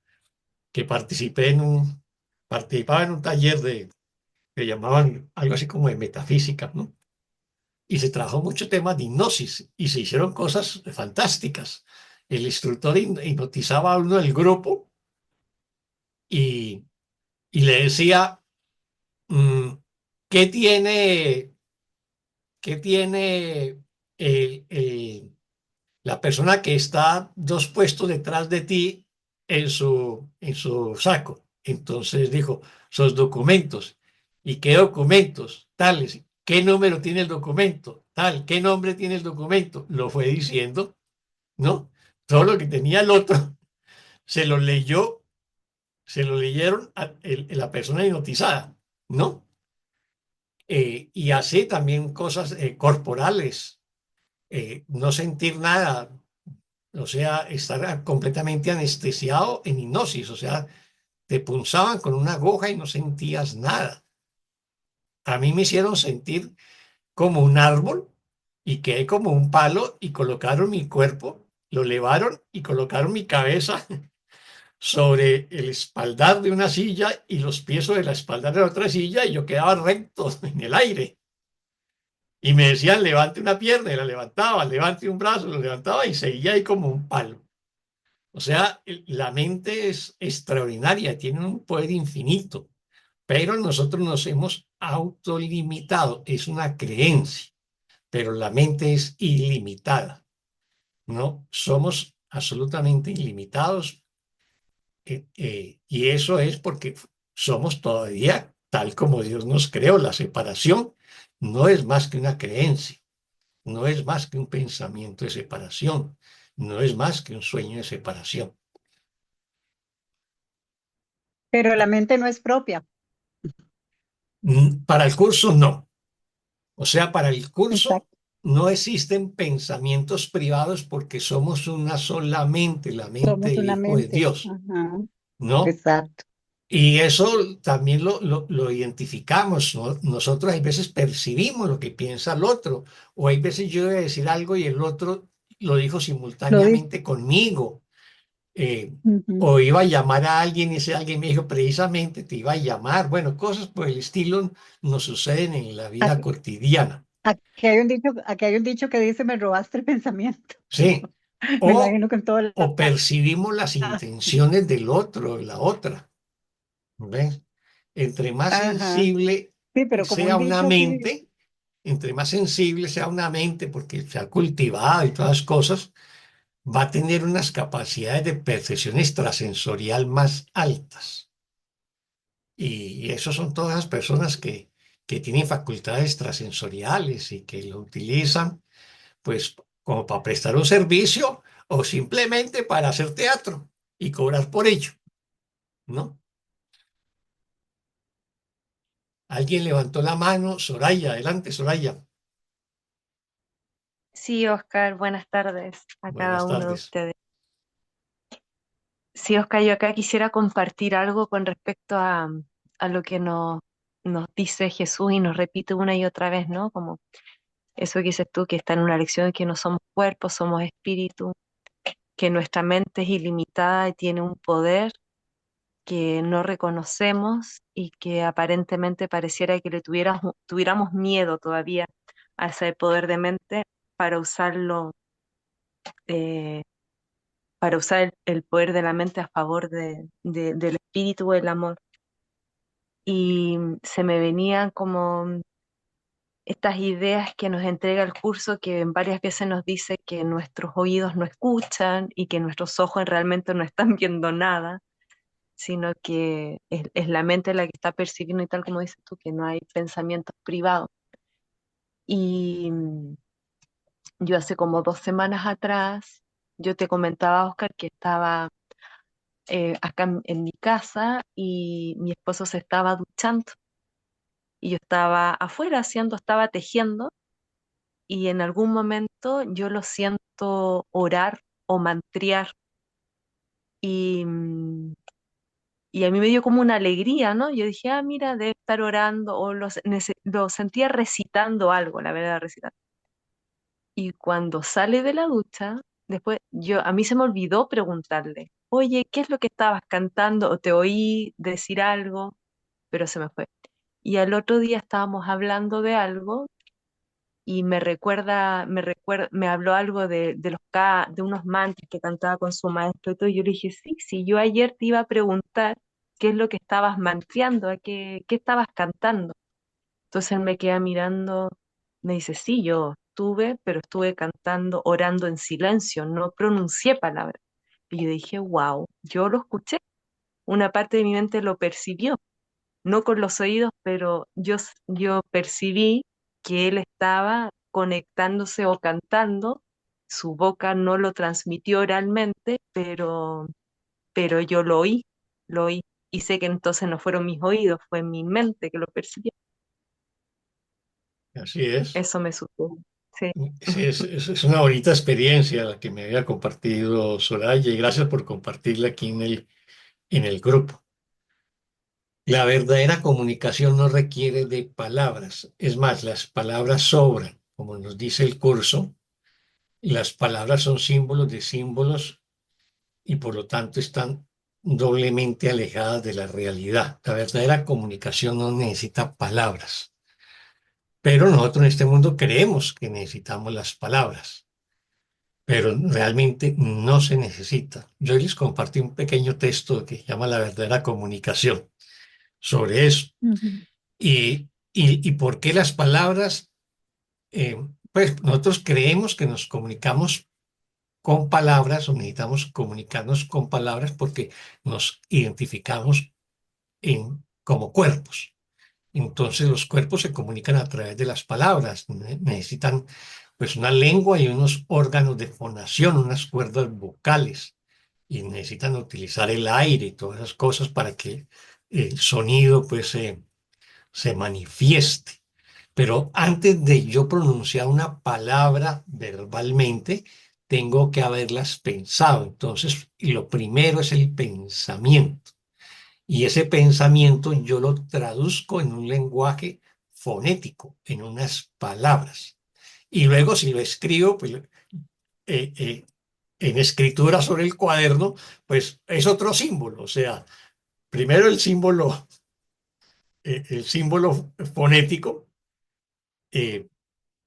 [SPEAKER 2] Que participaba en un taller que llamaban algo así como de metafísica, ¿no? Y se trabajó mucho temas de hipnosis y se hicieron cosas fantásticas. El instructor hipnotizaba a uno del grupo y, y le decía, mm, ¿qué tiene, qué tiene la persona que está 2 puestos detrás de ti en su saco? Entonces dijo, sus documentos. ¿Y qué documentos? Tales. ¿Qué número tiene el documento? Tal. ¿Qué nombre tiene el documento? Lo fue diciendo, ¿no? Todo lo que tenía el otro se lo leyó, se lo leyeron a la persona hipnotizada, ¿no? Y así también cosas corporales, no sentir nada, o sea, estar completamente anestesiado en hipnosis, o sea, te punzaban con una aguja y no sentías nada. A mí me hicieron sentir como un árbol y quedé como un palo y colocaron mi cuerpo, lo elevaron y colocaron mi cabeza sobre el espaldar de una silla y los pies sobre la espaldar de la otra silla y yo quedaba recto en el aire. Y me decían, levante una pierna y la levantaba, levante un brazo, lo levantaba y seguía ahí como un palo. O sea, la mente es extraordinaria, tiene un poder infinito, pero nosotros nos hemos autolimitado, es una creencia, pero la mente es ilimitada, ¿no? Somos absolutamente ilimitados y eso es porque somos todavía tal como Dios nos creó. La separación no es más que una creencia, no es más que un pensamiento de separación, no es más que un sueño de separación.
[SPEAKER 3] Pero la mente no es propia.
[SPEAKER 2] Para el curso no. O sea, para el curso
[SPEAKER 3] Exacto.
[SPEAKER 2] no existen pensamientos privados porque somos una sola mente, la mente
[SPEAKER 3] Somos
[SPEAKER 2] del
[SPEAKER 3] una
[SPEAKER 2] Hijo de
[SPEAKER 3] mente.
[SPEAKER 2] Dios,
[SPEAKER 3] Ajá.
[SPEAKER 2] ¿no?
[SPEAKER 3] Exacto.
[SPEAKER 2] Y eso también lo identificamos, ¿no? Nosotros hay veces percibimos lo que piensa el otro, o hay veces yo voy a decir algo y el otro lo dijo
[SPEAKER 3] Lo dice.
[SPEAKER 2] simultáneamente conmigo. eh,
[SPEAKER 3] Ujú.
[SPEAKER 2] o iba a llamar a alguien y ese alguien me dijo, precisamente te iba a llamar. Bueno, cosas por el estilo nos suceden en la vida
[SPEAKER 3] Así,
[SPEAKER 2] cotidiana.
[SPEAKER 3] Aquí hay un dicho que dice, me robaste el pensamiento.
[SPEAKER 2] Sí,
[SPEAKER 3] Me
[SPEAKER 2] o,
[SPEAKER 3] imagino que en todo
[SPEAKER 2] o percibimos las
[SPEAKER 3] lado.
[SPEAKER 2] intenciones del otro, de la otra. ¿Ves? Entre más
[SPEAKER 3] Ajá.
[SPEAKER 2] sensible
[SPEAKER 3] Sí, pero como
[SPEAKER 2] sea
[SPEAKER 3] un
[SPEAKER 2] una
[SPEAKER 3] dicho así.
[SPEAKER 2] mente, entre más sensible sea una mente, porque se ha cultivado y todas las cosas, va a tener unas capacidades de percepción extrasensorial más altas. Y esos son todas las personas que tienen facultades extrasensoriales y que lo utilizan, pues, como para prestar un servicio o simplemente para hacer teatro y cobrar por ello, ¿no? Alguien levantó la mano. Soraya, adelante, Soraya.
[SPEAKER 7] Sí, Oscar, buenas tardes a cada
[SPEAKER 2] Buenas
[SPEAKER 7] uno de
[SPEAKER 2] tardes.
[SPEAKER 7] ustedes. Sí, Oscar, yo acá quisiera compartir algo con respecto a lo que nos dice Jesús y nos repite una y otra vez, ¿no? Como eso que dices tú, que está en una lección, que no somos cuerpos, somos espíritu, que nuestra mente es ilimitada y tiene un poder que no reconocemos y que aparentemente pareciera que tuviéramos miedo todavía a ese poder de mente para usarlo. eh, para usar el poder de la mente a favor del espíritu o el amor. Y se me venían como estas ideas que nos entrega el curso, que varias veces nos dice que nuestros oídos no escuchan y que nuestros ojos realmente no están viendo nada, sino que es la mente la que está percibiendo y tal como dices tú, que no hay pensamientos privados. Y yo hace como 2 semanas atrás, yo te comentaba, Oscar, que estaba acá en mi casa y mi esposo se estaba duchando y yo estaba afuera estaba tejiendo y en algún momento yo lo siento orar o mantriar y, y a mí me dio como una alegría, ¿no? Yo dije, ah, mira, debe estar orando o lo sentía recitando algo, la verdad, recitando. Y cuando sale de la ducha, después a mí se me olvidó preguntarle, oye, ¿qué es lo que estabas cantando? O te oí decir algo, pero se me fue. Y al otro día estábamos hablando de algo y me habló algo de unos mantras que cantaba con su maestro y todo. Y yo le dije, sí, sí, yo ayer te iba a preguntar qué es lo que estabas mantriando, qué estabas cantando. Entonces él me queda mirando, me dice, sí, yo estuve, pero estuve cantando, orando en silencio, no pronuncié palabras. Y yo dije, wow, yo lo escuché, una parte de mi mente lo percibió, no con los oídos, pero yo percibí que él estaba conectándose o cantando, su boca no lo transmitió oralmente, pero yo lo oí, y sé que entonces no fueron mis oídos, fue mi mente que lo percibió.
[SPEAKER 2] Así es.
[SPEAKER 7] Eso me sucedió. Sí.
[SPEAKER 2] Sí, es una bonita experiencia la que me había compartido Soraya y gracias por compartirla aquí en el grupo. La verdadera comunicación no requiere de palabras. Es más, las palabras sobran, como nos dice el curso. Las palabras son símbolos de símbolos y por lo tanto están doblemente alejadas de la realidad. La verdadera comunicación no necesita palabras, pero nosotros en este mundo creemos que necesitamos las palabras, pero realmente no se necesita. Yo les compartí un pequeño texto que se llama La verdadera comunicación sobre eso.
[SPEAKER 3] Ujú.
[SPEAKER 2] Y por qué las palabras, eh, pues nosotros creemos que nos comunicamos con palabras o necesitamos comunicarnos con palabras porque nos identificamos como cuerpos. Entonces los cuerpos se comunican a través de las palabras, necesitan pues una lengua y unos órganos de fonación, unas cuerdas vocales y necesitan utilizar el aire y todas esas cosas para que el sonido pues se manifieste. Pero antes de yo pronunciar una palabra verbalmente, tengo que haberlas pensado. Entonces, lo primero es el pensamiento. Y ese pensamiento yo lo traduzco en un lenguaje fonético, en unas palabras. Y luego, si lo escribo, pues en escritura sobre el cuaderno, pues es otro símbolo. O sea, primero el símbolo fonético.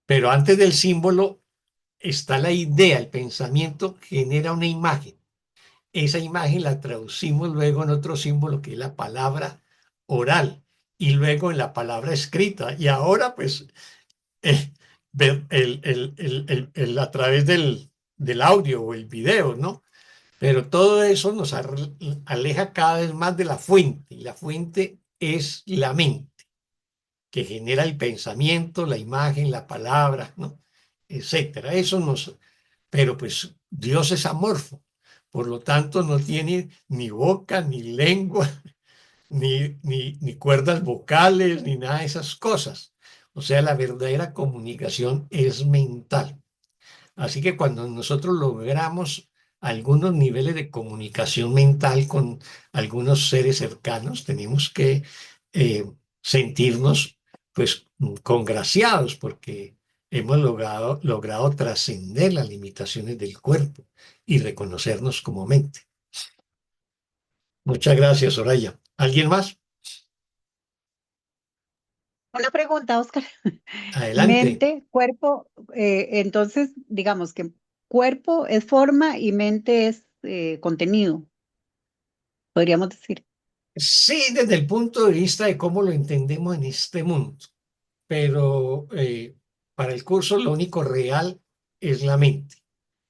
[SPEAKER 2] Pero antes del símbolo está la idea, el pensamiento genera una imagen. Esa imagen la traducimos luego en otro símbolo que es la palabra oral y luego en la palabra escrita. Y ahora pues ver a través del audio o el video, ¿no? Pero todo eso nos aleja cada vez más de la fuente, y la fuente es la mente, que genera el pensamiento, la imagen, la palabra, ¿no? Etcétera. Pero pues Dios es amorfo, por lo tanto no tiene ni boca, ni lengua, ni cuerdas vocales, ni nada de esas cosas. O sea, la verdadera comunicación es mental. Así que cuando nosotros logramos algunos niveles de comunicación mental con algunos seres cercanos, tenemos que sentirnos pues congraciados porque hemos logrado trascender las limitaciones del cuerpo y reconocernos como mente. Muchas gracias, Soraya. ¿Alguien más?
[SPEAKER 3] Una pregunta, Oscar.
[SPEAKER 2] Adelante.
[SPEAKER 3] Mente, cuerpo, entonces digamos que cuerpo es forma y mente es contenido, podríamos decir.
[SPEAKER 2] Sí, desde el punto de vista de cómo lo entendemos en este mundo, pero para el curso lo único real es la mente,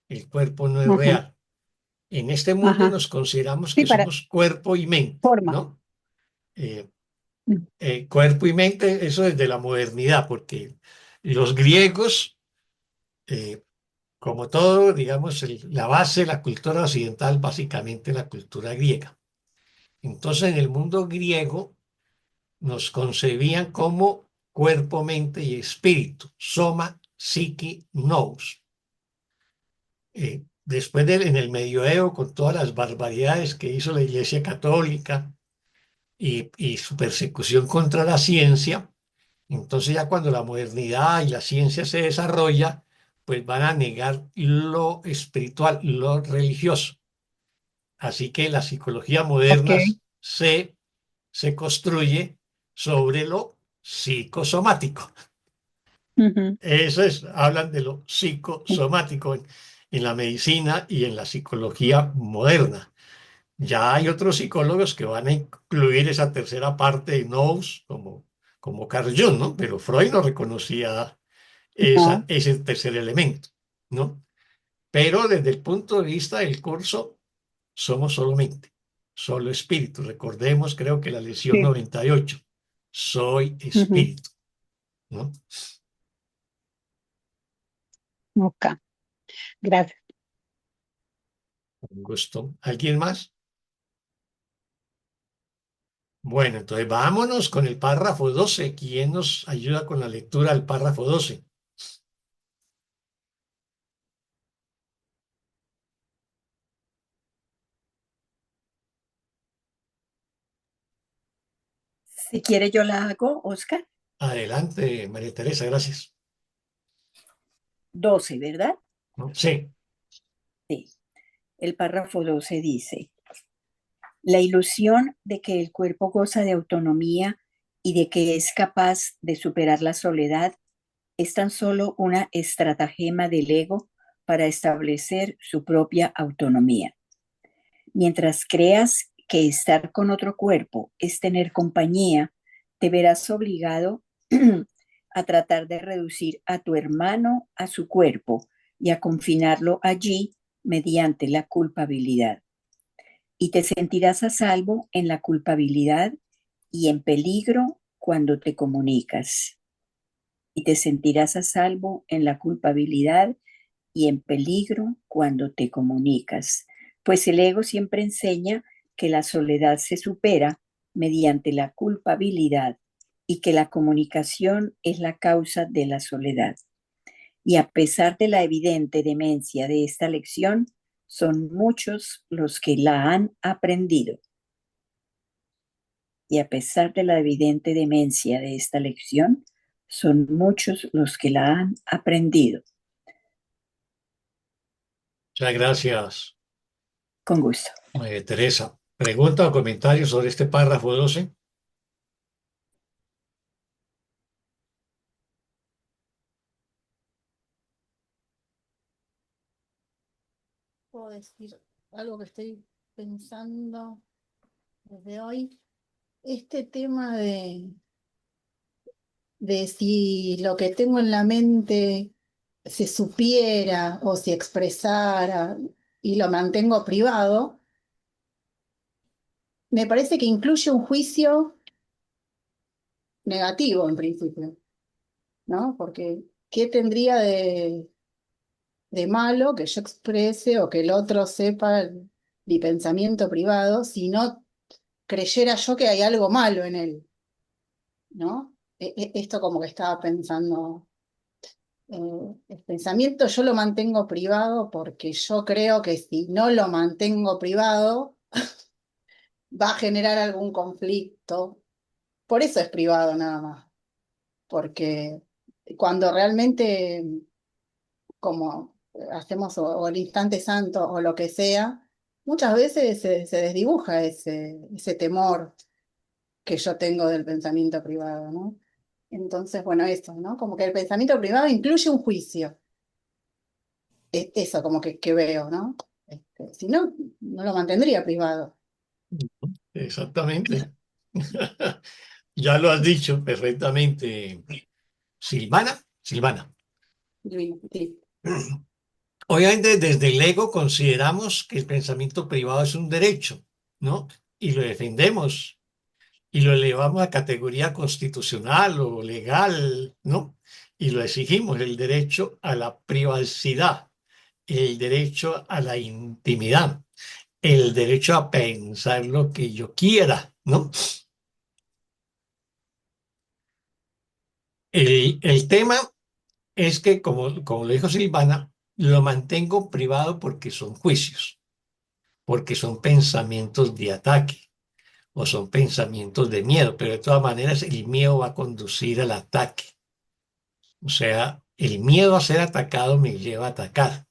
[SPEAKER 2] el cuerpo no es
[SPEAKER 3] Ajá,
[SPEAKER 2] real. En este mundo
[SPEAKER 3] ajá.
[SPEAKER 2] nos consideramos
[SPEAKER 3] Sí,
[SPEAKER 2] que
[SPEAKER 3] para
[SPEAKER 2] somos cuerpo y mente,
[SPEAKER 3] forma.
[SPEAKER 2] ¿no? Eh, Cuerpo y mente, eso desde la modernidad, porque los griegos, eh, como todo, digamos, la base de la cultura occidental, básicamente la cultura griega. Entonces, en el mundo griego, nos concebían como cuerpo, mente y espíritu, soma, psique, nous. Después en el medioevo, con todas las barbaridades que hizo la Iglesia Católica y su persecución contra la ciencia, entonces ya cuando la modernidad y la ciencia se desarrolla, pues van a negar lo espiritual, lo religioso. Así que la psicología
[SPEAKER 3] Ok.
[SPEAKER 2] moderna se construye sobre lo psicosomático.
[SPEAKER 3] Ujú,
[SPEAKER 2] Eso es, hablan de lo psicosomático en la medicina y en la psicología moderna. Ya hay otros psicólogos que van a incluir esa tercera parte de nous, como Carl Jung, ¿no? Pero Freud no reconocía
[SPEAKER 3] no,
[SPEAKER 2] ese tercer elemento, ¿no? Pero desde el punto de vista del curso, somos solo mente, solo espíritu. Recordemos, creo que la lección
[SPEAKER 3] sí.
[SPEAKER 2] 98, soy
[SPEAKER 3] Ujú,
[SPEAKER 2] espíritu, ¿no?
[SPEAKER 3] ok, gracias.
[SPEAKER 2] Un gusto. ¿Alguien más? Bueno, entonces vámonos con el párrafo 12. ¿Quién nos ayuda con la lectura del párrafo 12?
[SPEAKER 6] Si quiere yo la hago, Oscar.
[SPEAKER 2] Adelante, María Teresa, gracias.
[SPEAKER 6] 12, ¿verdad?
[SPEAKER 2] ¿No? Sí,
[SPEAKER 6] Sí. El párrafo 12 dice, la ilusión de que el cuerpo goza de autonomía y de que es capaz de superar la soledad es tan solo una estratagema del ego para establecer su propia autonomía. Mientras creas que estar con otro cuerpo es tener compañía, te verás obligado a tratar de reducir a tu hermano a su cuerpo y a confinarlo allí mediante la culpabilidad. Y te sentirás a salvo en la culpabilidad y en peligro cuando te comunicas. Y te sentirás a salvo en la culpabilidad y en peligro cuando te comunicas, pues el ego siempre enseña que la soledad se supera mediante la culpabilidad y que la comunicación es la causa de la soledad. Y a pesar de la evidente demencia de esta lección, son muchos los que la han aprendido. Y a pesar de la evidente demencia de esta lección, son muchos los que la han aprendido.
[SPEAKER 2] muchas gracias,
[SPEAKER 6] Con gusto.
[SPEAKER 2] María Teresa. ¿Pregunta o comentario sobre este párrafo 12?
[SPEAKER 8] decir algo que estoy pensando desde hoy. Este tema de si lo que tengo en la mente se supiera o se expresara y lo mantengo privado, me parece que incluye un juicio negativo en principio, ¿no? Porque ¿qué tendría de malo que yo exprese o que el otro sepa mi pensamiento privado si no creyera yo que hay algo malo en él, ¿no? Esto como que estaba pensando, el pensamiento yo lo mantengo privado porque yo creo que si no lo mantengo privado va a generar algún conflicto. Por eso es privado nada más, porque cuando realmente como hacemos o el instante santo o lo que sea, muchas veces se desdibuja ese temor que yo tengo del pensamiento privado, ¿no? Entonces, bueno, eso, ¿no? Como que el pensamiento privado incluye un juicio. Eso como que veo, ¿no? Si no, no lo mantendría privado.
[SPEAKER 2] Exactamente. Ya lo has dicho perfectamente, Silvana. Silvana.
[SPEAKER 3] Sí.
[SPEAKER 2] Obviamente, desde el ego consideramos que el pensamiento privado es un derecho, ¿no? Y lo defendemos y lo elevamos a categoría constitucional o legal, ¿no? Y lo exigimos, el derecho a la privacidad, el derecho a la intimidad, el derecho a pensar lo que yo quiera, ¿no? El tema es que, como lo dijo Silvana, lo mantengo privado porque son juicios, porque son pensamientos de ataque o son pensamientos de miedo, pero de todas maneras el miedo va a conducir al ataque. O sea, el miedo a ser atacado me lleva a atacar.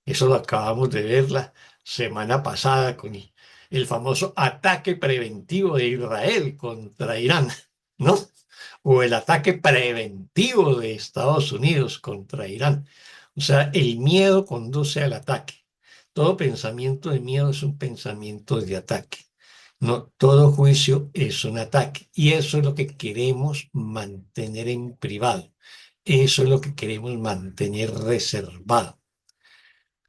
[SPEAKER 2] Eso lo acabamos de ver la semana pasada con el famoso ataque preventivo de Israel contra Irán, ¿no? O el ataque preventivo de Estados Unidos contra Irán. O sea, el miedo conduce al ataque. Todo pensamiento de miedo es un pensamiento de ataque. No, todo juicio es un ataque. Y eso es lo que queremos mantener en privado. Eso es lo que queremos mantener reservado.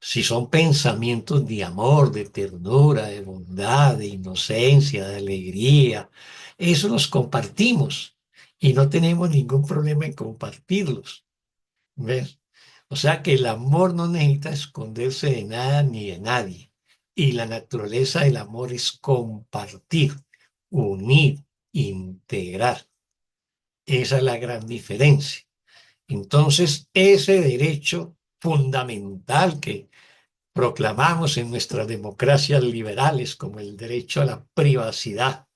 [SPEAKER 2] Si son pensamientos de amor, de ternura, de bondad, de inocencia, de alegría, eso los compartimos y no tenemos ningún problema en compartirlos. ¿Ves? O sea que el amor no necesita esconderse de nada ni de nadie. Y la naturaleza del amor es compartir, unir, integrar. Esa es la gran diferencia. Entonces, ese derecho fundamental que proclamamos en nuestras democracias liberales como el derecho a la privacidad,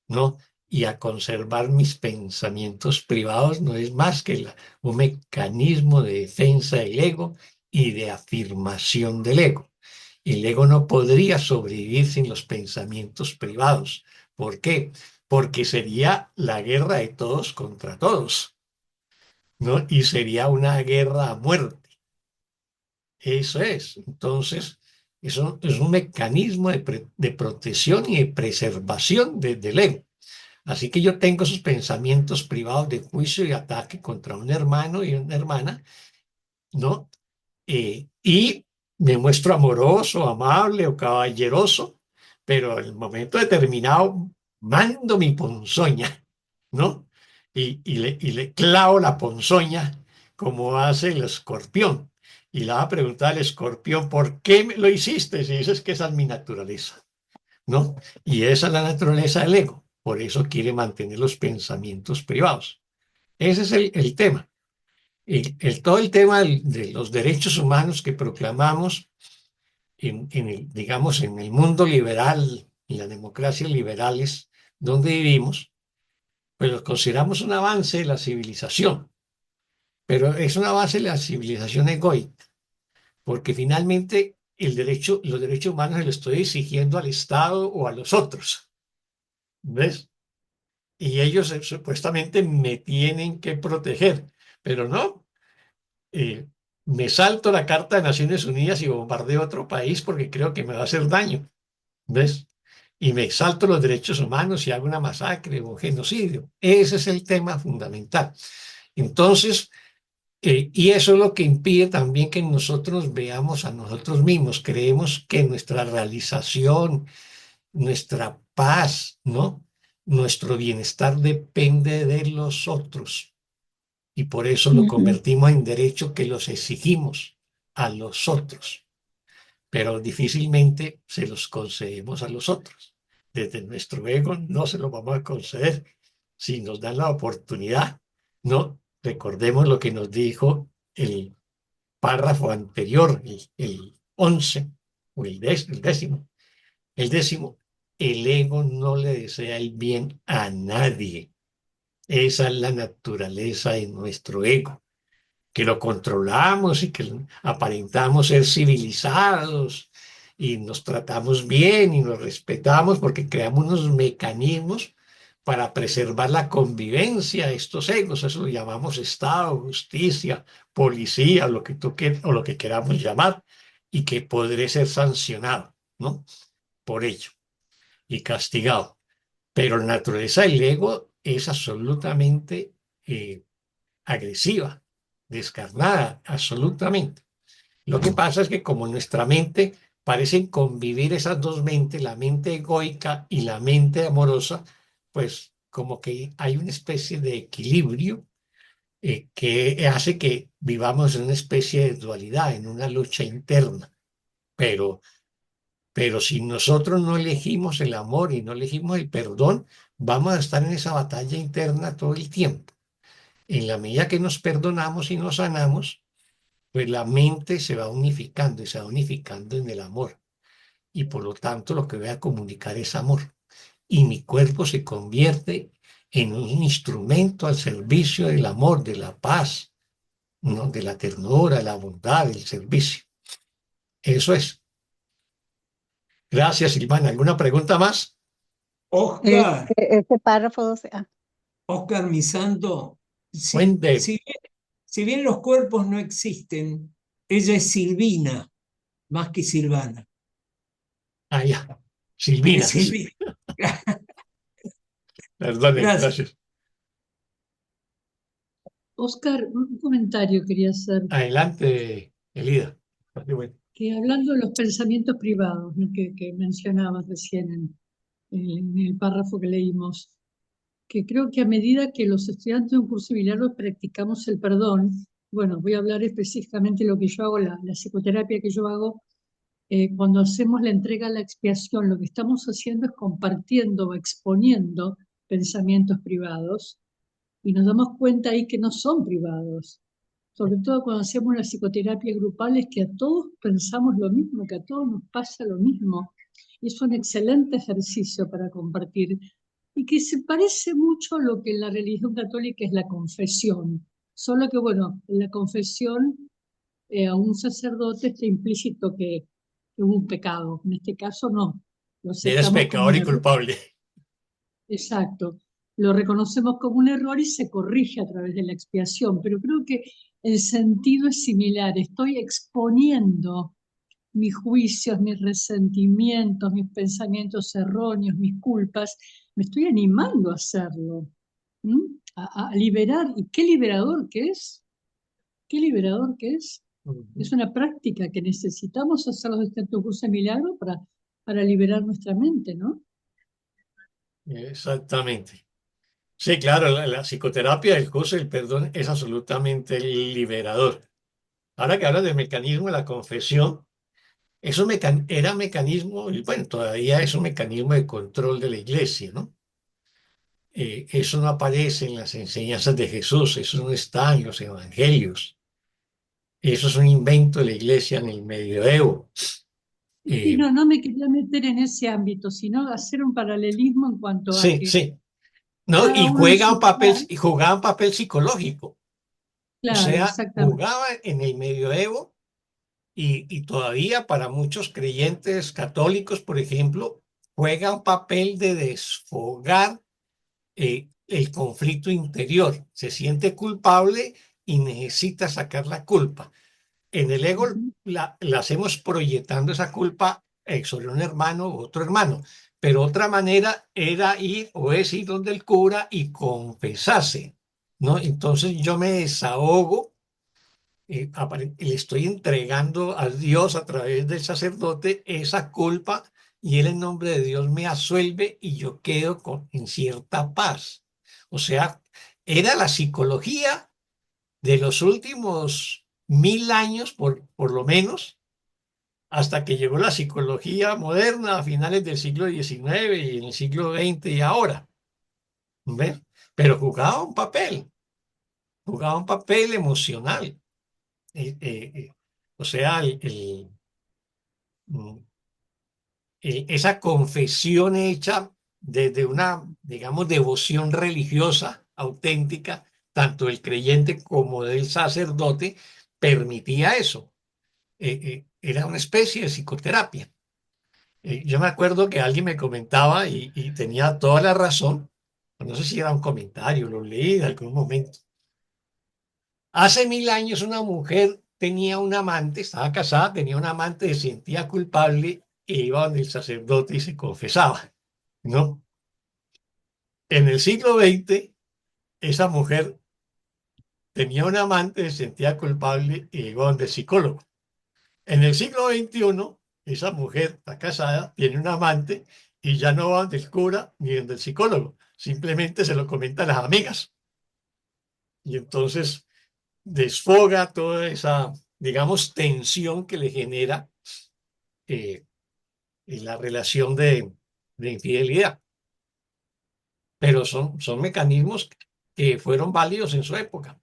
[SPEAKER 2] ¿no? Y a conservar mis pensamientos privados no es más que un mecanismo de defensa del ego y de afirmación del ego. El ego no podría sobrevivir sin los pensamientos privados. ¿Por qué? Porque sería la guerra de todos contra todos, ¿no? Y sería una guerra a muerte. Eso es. Entonces, eso es un mecanismo de protección y de preservación del ego. Así que yo tengo esos pensamientos privados de juicio y ataque contra un hermano y una hermana, ¿no? Y me muestro amoroso, amable o caballeroso, pero en el momento determinado mando mi ponzoña, ¿no? Y le clavo la ponzoña como hace el escorpión. Y le va a preguntar al escorpión, ¿por qué me lo hiciste? Si dices que esa es mi naturaleza, ¿no? Y esa es la naturaleza del ego. Por eso quiere mantener los pensamientos privados. Ese es el tema. Todo el tema de los derechos humanos que proclamamos digamos, en el mundo liberal y las democracias liberales donde vivimos, pues los consideramos un avance de la civilización, pero es un avance de la civilización egoica, porque finalmente los derechos humanos se los estoy exigiendo al Estado o a los otros, ¿ves? Y ellos supuestamente me tienen que proteger, pero no. me salto la Carta de Naciones Unidas y bombardeo otro país porque creo que me va a hacer daño, ¿ves? Y me salto los derechos humanos y hago una masacre o un genocidio. Ese es el tema fundamental. Entonces, y eso es lo que impide también que nosotros veamos a nosotros mismos. Creemos que nuestra realización, nuestra paz, ¿no? Nuestro bienestar depende de los otros. Y por eso lo
[SPEAKER 8] Ujú.
[SPEAKER 2] convertimos en derecho que los exigimos a los otros, pero difícilmente se los concedemos a los otros. Desde nuestro ego no se los vamos a conceder. Si nos dan la oportunidad, no recordemos lo que nos dijo el párrafo anterior, el 11 o el décimo. El décimo, el ego no le desea el bien a nadie. Esa es la naturaleza de nuestro ego, que lo controlamos y que aparentamos ser civilizados y nos tratamos bien y nos respetamos porque creamos unos mecanismos para preservar la convivencia de estos egos. Eso lo llamamos Estado, justicia, policía, o lo que queramos llamar, y que podré ser sancionado, ¿no? Por ello y castigado. Pero la naturaleza del ego es absolutamente agresiva, descarnada, absolutamente. Lo que pasa es que como en nuestra mente parecen convivir esas dos mentes, la mente egoica y la mente amorosa, pues como que hay una especie de equilibrio que hace que vivamos en una especie de dualidad, en una lucha interna. Pero, pero si nosotros no elegimos el amor y no elegimos el perdón, vamos a estar en esa batalla interna todo el tiempo. En la medida que nos perdonamos y nos sanamos, pues la mente se va unificando y se va unificando en el amor. Y por lo tanto lo que voy a comunicar es amor. Y mi cuerpo se convierte en un instrumento al servicio del amor, de la paz, ¿no? De la ternura, de la bondad, del servicio. Eso es. Gracias, Silvana. ¿Alguna pregunta más?
[SPEAKER 1] Oscar,
[SPEAKER 3] Este párrafo 12.
[SPEAKER 1] Oscar, mi santo,
[SPEAKER 2] Cuente.
[SPEAKER 1] si bien los cuerpos no existen, ella es Silvina más que Silvana.
[SPEAKER 2] Ah, ya.
[SPEAKER 1] Es
[SPEAKER 2] Silvina.
[SPEAKER 1] Silvina.
[SPEAKER 2] Perdone,
[SPEAKER 1] Gracias.
[SPEAKER 2] gracias.
[SPEAKER 4] Oscar, un comentario quería hacer,
[SPEAKER 2] Adelante, Elida. Muy bueno.
[SPEAKER 4] que hablando de los pensamientos privados, ¿no? que mencionabas recién en el párrafo que leímos, que creo que a medida que los estudiantes de un curso de milagros practicamos el perdón, bueno, voy a hablar específicamente de lo que yo hago, la psicoterapia que yo hago, cuando hacemos la entrega a la expiación, lo que estamos haciendo es compartiendo o exponiendo pensamientos privados y nos damos cuenta ahí que no son privados. Sobre todo cuando hacemos la psicoterapia grupal es que a todos pensamos lo mismo, que a todos nos pasa lo mismo. Y es un excelente ejercicio para compartir y que se parece mucho a lo que en la religión católica es la confesión. Solo que, bueno, en la confesión a un sacerdote está implícito que hubo un pecado. En este caso no, lo
[SPEAKER 2] Eres
[SPEAKER 4] aceptamos como
[SPEAKER 2] pecador
[SPEAKER 4] un
[SPEAKER 2] y
[SPEAKER 4] error.
[SPEAKER 2] culpable.
[SPEAKER 4] Exacto, lo reconocemos como un error y se corrige a través de la expiación, pero creo que el sentido es similar. Estoy exponiendo mis juicios, mis resentimientos, mis pensamientos erróneos, mis culpas, me estoy animando a hacerlo, a liberar. ¿Y qué liberador que es? ¿Qué liberador que es? Es una práctica que necesitamos hacer los distintos cursos de milagro para liberar nuestra mente, ¿no?
[SPEAKER 2] Exactamente. Sí, claro, la psicoterapia, el curso del perdón es absolutamente liberador. Ahora que hablas del mecanismo de la confesión, eso era mecanismo, y bueno, todavía es un mecanismo de control de la iglesia, ¿no? Eso no aparece en las enseñanzas de Jesús, eso no está en los evangelios, eso es un invento de la iglesia en el medioevo.
[SPEAKER 4] Sí,
[SPEAKER 2] Eh,
[SPEAKER 4] no me quería meter en ese ámbito, sino hacer un paralelismo en cuanto a
[SPEAKER 2] sí,
[SPEAKER 4] que
[SPEAKER 2] sí, ¿no?
[SPEAKER 4] cada uno en su lugar,
[SPEAKER 2] Y jugaba un papel psicológico, o
[SPEAKER 4] claro,
[SPEAKER 2] sea,
[SPEAKER 4] exactamente.
[SPEAKER 2] jugaba en el medioevo. Y todavía para muchos creyentes católicos, por ejemplo, juega un papel de desfogar el conflicto interior. Se siente culpable y necesita sacar la culpa. en el ego
[SPEAKER 4] Ujú.
[SPEAKER 2] la hacemos proyectando esa culpa sobre un hermano u otro hermano, pero otra manera era ir o es ir donde el cura y confesarse, ¿no? Entonces yo me desahogo, le estoy entregando a Dios a través del sacerdote esa culpa y él en nombre de Dios me absuelve y yo quedo en cierta paz. O sea, era la psicología de los últimos 1000 años, por lo menos, hasta que llegó la psicología moderna a finales del siglo XIX y en el siglo XX y ahora. ¿Ves? Pero jugaba un papel emocional. O sea, mm, esa confesión hecha desde una, digamos, devoción religiosa auténtica, tanto del creyente como del sacerdote, permitía eso. Era una especie de psicoterapia. Yo me acuerdo que alguien me comentaba y tenía toda la razón, no sé si era un comentario, lo leí en algún momento. Hace 1000 años una mujer tenía un amante, estaba casada, tenía un amante, se sentía culpable e iba donde el sacerdote y se confesaba, ¿no? En el siglo XX, esa mujer tenía un amante, se sentía culpable y iba donde el psicólogo. En el siglo XXI, esa mujer está casada, tiene un amante y ya no va donde el cura ni donde el psicólogo, simplemente se lo comenta a las amigas. Y entonces desfoga toda esa, digamos, tensión que le genera eh, en la relación de infidelidad. Pero son mecanismos que fueron válidos en su época.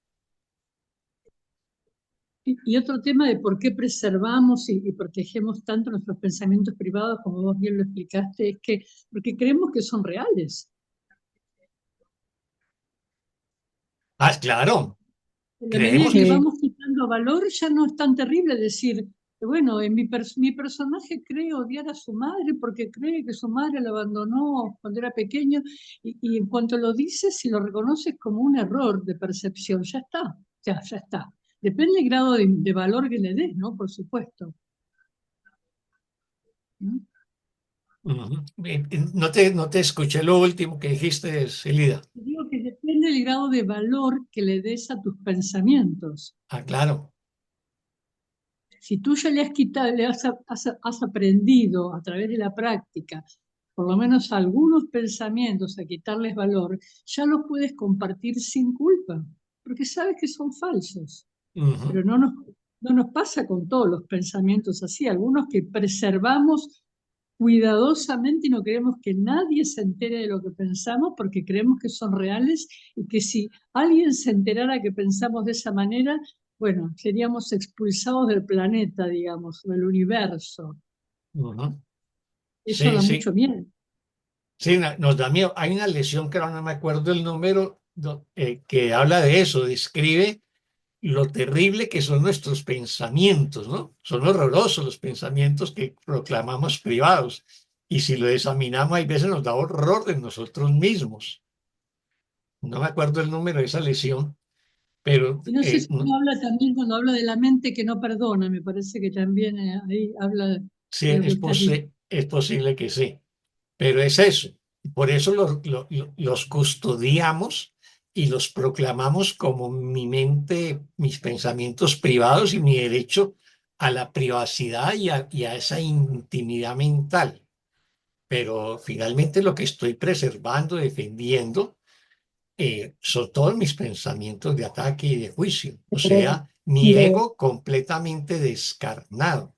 [SPEAKER 4] Y otro tema de por qué preservamos y protegemos tanto nuestros pensamientos privados, como vos bien lo explicaste, es que porque creemos que son reales.
[SPEAKER 2] Ah, claro,
[SPEAKER 4] En la medida
[SPEAKER 2] creemos
[SPEAKER 4] que
[SPEAKER 2] que
[SPEAKER 3] Sí.
[SPEAKER 4] vamos quitando valor, ya no es tan terrible decir, bueno, mi personaje cree odiar a su madre porque cree que su madre lo abandonó cuando era pequeño, y en cuanto lo dices y lo reconoces como un error de percepción, ya está, ya está. Depende del grado de valor que le des, ¿no? Por supuesto. ¿No?
[SPEAKER 2] ujú. No te escuché lo último que dijiste, Celida.
[SPEAKER 4] Digo que depende del grado de valor que le des a tus pensamientos.
[SPEAKER 2] Ah, claro.
[SPEAKER 4] Si tú ya le has quitado, has aprendido a través de la práctica, por lo menos algunos pensamientos, a quitarles valor, ya los puedes compartir sin culpa, porque sabes que son falsos.
[SPEAKER 2] Ujú,
[SPEAKER 4] Pero no nos pasa con todos los pensamientos así, algunos que preservamos cuidadosamente y no queremos que nadie se entere de lo que pensamos porque creemos que son reales y que si alguien se enterara que pensamos de esa manera, bueno, seríamos expulsados del planeta, digamos, del universo.
[SPEAKER 2] ujú.
[SPEAKER 4] Eso
[SPEAKER 2] Sí,
[SPEAKER 4] da
[SPEAKER 2] sí,
[SPEAKER 4] mucho miedo.
[SPEAKER 2] sí, nos da miedo. Hay una lesión que ahora no me acuerdo el número, que habla de eso, describe lo terrible que son nuestros pensamientos, ¿no? Son horrorosos los pensamientos que proclamamos privados. Y si lo examinamos, hay veces nos da horror de nosotros mismos. No me acuerdo el número de esa lesión, pero
[SPEAKER 4] Y no sé si uno habla también cuando habla de la mente que no perdona, me parece que también ahí habla
[SPEAKER 2] sí,
[SPEAKER 4] de lo que estás diciendo.
[SPEAKER 2] es posible que sí. Pero es eso. Por eso los custodiamos y los proclamamos como mi mente, mis pensamientos privados y mi derecho a la privacidad y a esa intimidad mental. Pero finalmente lo que estoy preservando, defendiendo, son todos mis pensamientos de ataque y de juicio. O sea, mi ego completamente descarnado,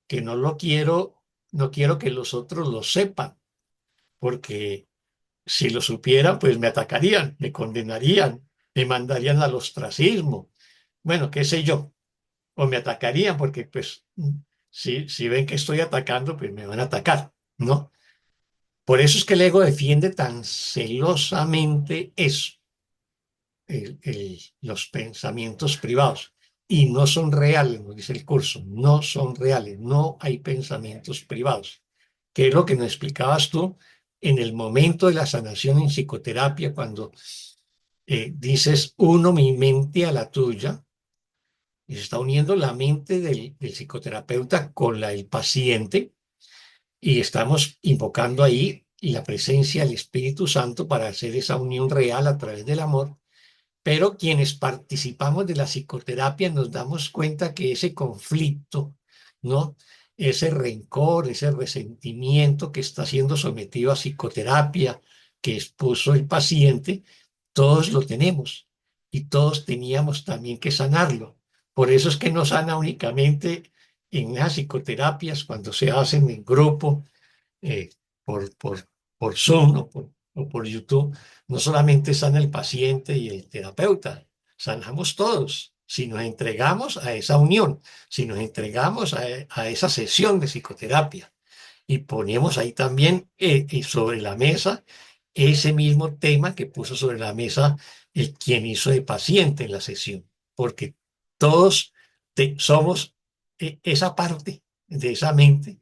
[SPEAKER 2] que no quiero que los otros lo sepan, porque si lo supieran, pues me atacarían, me condenarían, me mandarían al ostracismo. Bueno, qué sé yo. O me atacarían porque, pues, si ven que estoy atacando, pues me van a atacar, ¿no? Por eso es que el ego defiende tan celosamente eso, los pensamientos privados. Y no son reales, nos dice el curso, no son reales, no hay pensamientos privados. Que es lo que nos explicabas tú en el momento de la sanación en psicoterapia, cuando dices uno mi mente a la tuya, Y se está uniendo la mente del psicoterapeuta con la del paciente y estamos invocando ahí la presencia del Espíritu Santo para hacer esa unión real a través del amor. Pero quienes participamos de la psicoterapia nos damos cuenta que ese conflicto, ¿no? Ese rencor, ese resentimiento que está siendo sometido a psicoterapia, que expuso el paciente, todos lo tenemos y todos teníamos también que sanarlo. Por eso es que no sana únicamente en las psicoterapias cuando se hacen en grupo, eh, por, por, por Zoom o por YouTube, no solamente sana el paciente y el terapeuta, sanamos todos. Si nos entregamos a esa unión, si nos entregamos a esa sesión de psicoterapia y ponemos ahí también sobre la mesa ese mismo tema que puso sobre la mesa el quien hizo de paciente en la sesión, porque todos somos esa parte de esa mente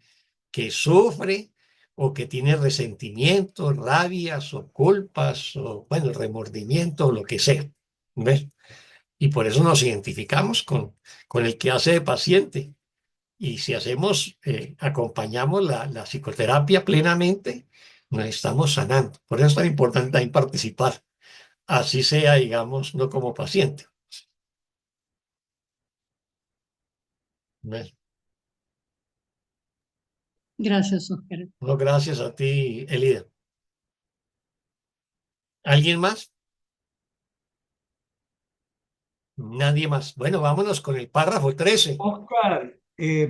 [SPEAKER 2] que sufre o que tiene resentimientos, rabias o culpas o, bueno, remordimiento o lo que sea. ¿Ves? Y por eso nos identificamos con el que hace de paciente. Y si hacemos, acompañamos la psicoterapia plenamente, nos estamos sanando. Por eso es tan importante también participar, así sea, digamos, no como paciente. ¿Ves?
[SPEAKER 4] Gracias, Oscar.
[SPEAKER 2] No, gracias a ti, Elida. ¿Alguien más? Nadie más. Bueno, vámonos con el párrafo 13.
[SPEAKER 1] Oscar,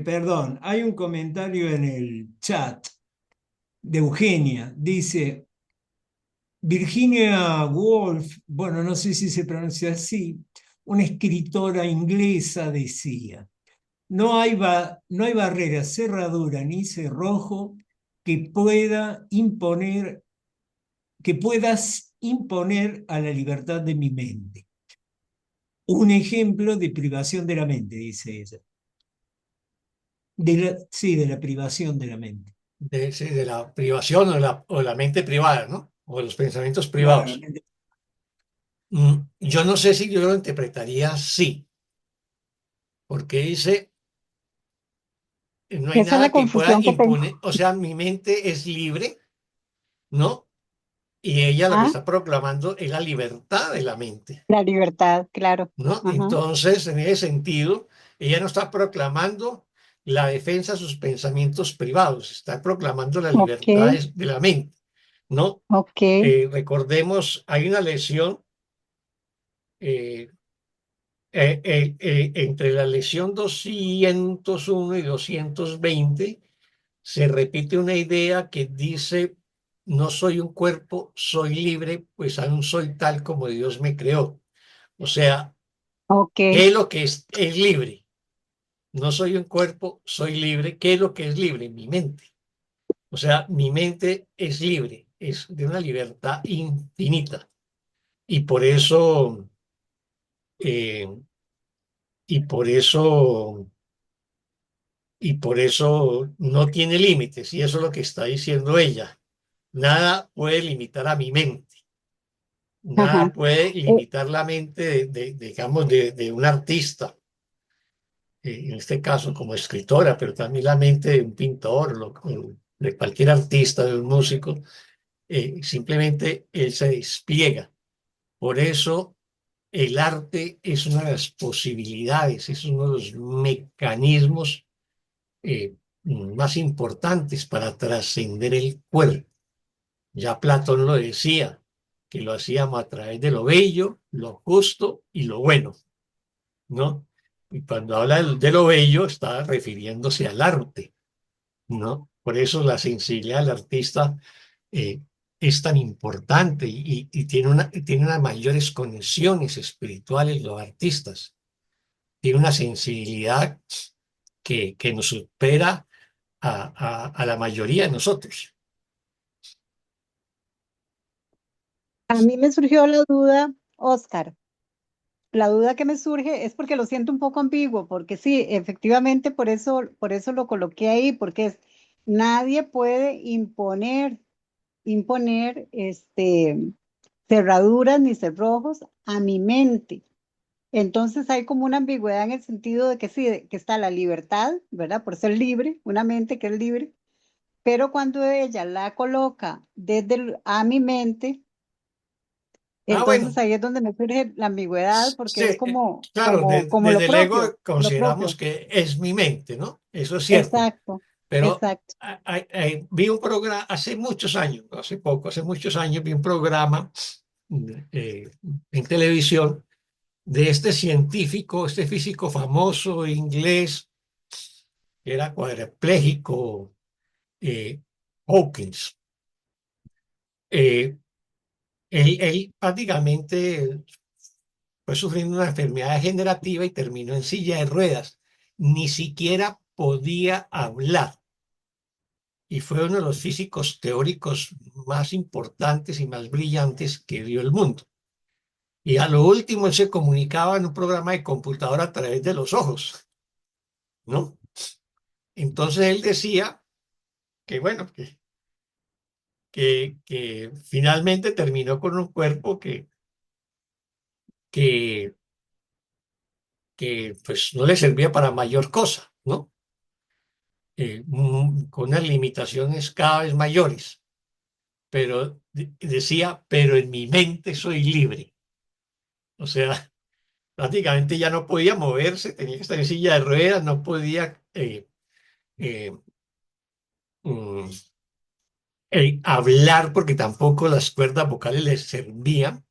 [SPEAKER 1] perdón, hay un comentario en el chat de Eugenia. Dice, Virginia Woolf, bueno, no sé si se pronuncia así, una escritora inglesa decía, no hay barrera, cerradura ni cerrojo que pueda imponer, que puedas imponer a la libertad de mi mente. Un ejemplo de privación de la mente, dice ella. Sí, de la privación de la mente.
[SPEAKER 2] Sí, de la privación o la mente privada, ¿no? O de los pensamientos
[SPEAKER 1] Claro,
[SPEAKER 2] privados. Yo no sé si yo lo interpretaría así, porque dice, no hay
[SPEAKER 3] Esa es la
[SPEAKER 2] nada que pueda
[SPEAKER 3] confusión que tengo.
[SPEAKER 2] imponer, o sea, mi mente es libre, ¿no? Y ella lo que
[SPEAKER 3] Ah,
[SPEAKER 2] está proclamando es la libertad de la mente,
[SPEAKER 3] la libertad, claro.
[SPEAKER 2] ¿no?
[SPEAKER 3] Ajá.
[SPEAKER 2] Entonces, en ese sentido, ella no está proclamando la defensa de sus pensamientos privados, está proclamando la
[SPEAKER 3] Ok,
[SPEAKER 2] libertad de la mente, ¿no?
[SPEAKER 3] ok,
[SPEAKER 2] Recordemos, hay una lesión eh, entre la lesión 201 y 220 se repite una idea que dice, no soy un cuerpo, soy libre, pues aún soy tal como Dios me creó. O sea,
[SPEAKER 3] ok.
[SPEAKER 2] ¿qué es lo que es libre? No soy un cuerpo, soy libre. ¿Qué es lo que es libre? Mi mente. O sea, mi mente es libre, es de una libertad infinita. Y por eso, eh, y por eso y por eso no tiene límites, y eso es lo que está diciendo ella. Nada puede limitar a mi mente, nada
[SPEAKER 3] Ajá.
[SPEAKER 2] puede
[SPEAKER 3] Eh,
[SPEAKER 2] limitar la mente digamos, de un artista, en este caso como escritora, pero también la mente de un pintor, de cualquier artista, de un músico, simplemente él se despliega. Por eso el arte es una de las posibilidades, es uno de los mecanismos más importantes para trascender el cuerpo. Ya Platón lo decía, que lo hacíamos a través de lo bello, lo justo y lo bueno, ¿no? Y cuando habla de lo bello, está refiriéndose al arte, ¿no? Por eso la sensibilidad del artista eh, es tan importante y tiene unas mayores conexiones espirituales los artistas. Tiene una sensibilidad que nos supera a la mayoría de nosotros.
[SPEAKER 3] a mí me surgió la duda, Oscar. La duda que me surge es porque lo siento un poco ambiguo, porque sí, efectivamente por eso lo coloqué ahí, porque es nadie puede imponer cerraduras ni cerrojos a mi mente. Entonces hay como una ambigüedad en el sentido de que sí, que está la libertad, ¿verdad? Por ser libre, una mente que es libre, pero cuando ella la coloca a mi mente,
[SPEAKER 2] Ah, bueno,
[SPEAKER 3] entonces ahí es donde me surge la ambigüedad, porque
[SPEAKER 2] sí,
[SPEAKER 3] es como,
[SPEAKER 2] claro,
[SPEAKER 3] como, como
[SPEAKER 2] desde el ego
[SPEAKER 3] lo
[SPEAKER 2] consideramos
[SPEAKER 3] propio.
[SPEAKER 2] que es mi mente, ¿no? Eso es cierto.
[SPEAKER 3] Exacto,
[SPEAKER 2] Pero
[SPEAKER 3] exacto.
[SPEAKER 2] vi un programa hace muchos años, hace poco, hace muchos años, vi un programa eh, en televisión de este científico, este físico famoso inglés, que era cuadrapléjico, eh, Hawkins. Eh, él prácticamente fue sufriendo una enfermedad degenerativa y terminó en silla de ruedas. Ni siquiera podía hablar. Y fue uno de los físicos teóricos más importantes y más brillantes que dio el mundo. Y a lo último él se comunicaba en un programa de computadora a través de los ojos, ¿no? Entonces él decía que, bueno, que finalmente terminó con un cuerpo que, que pues no le servía para mayor cosa, ¿no? Con unas limitaciones cada vez mayores. Pero decía, pero en mi mente soy libre. O sea, prácticamente ya no podía moverse, tenía que estar en silla de ruedas, no podía eh, mm, hablar porque tampoco las cuerdas vocales les servían.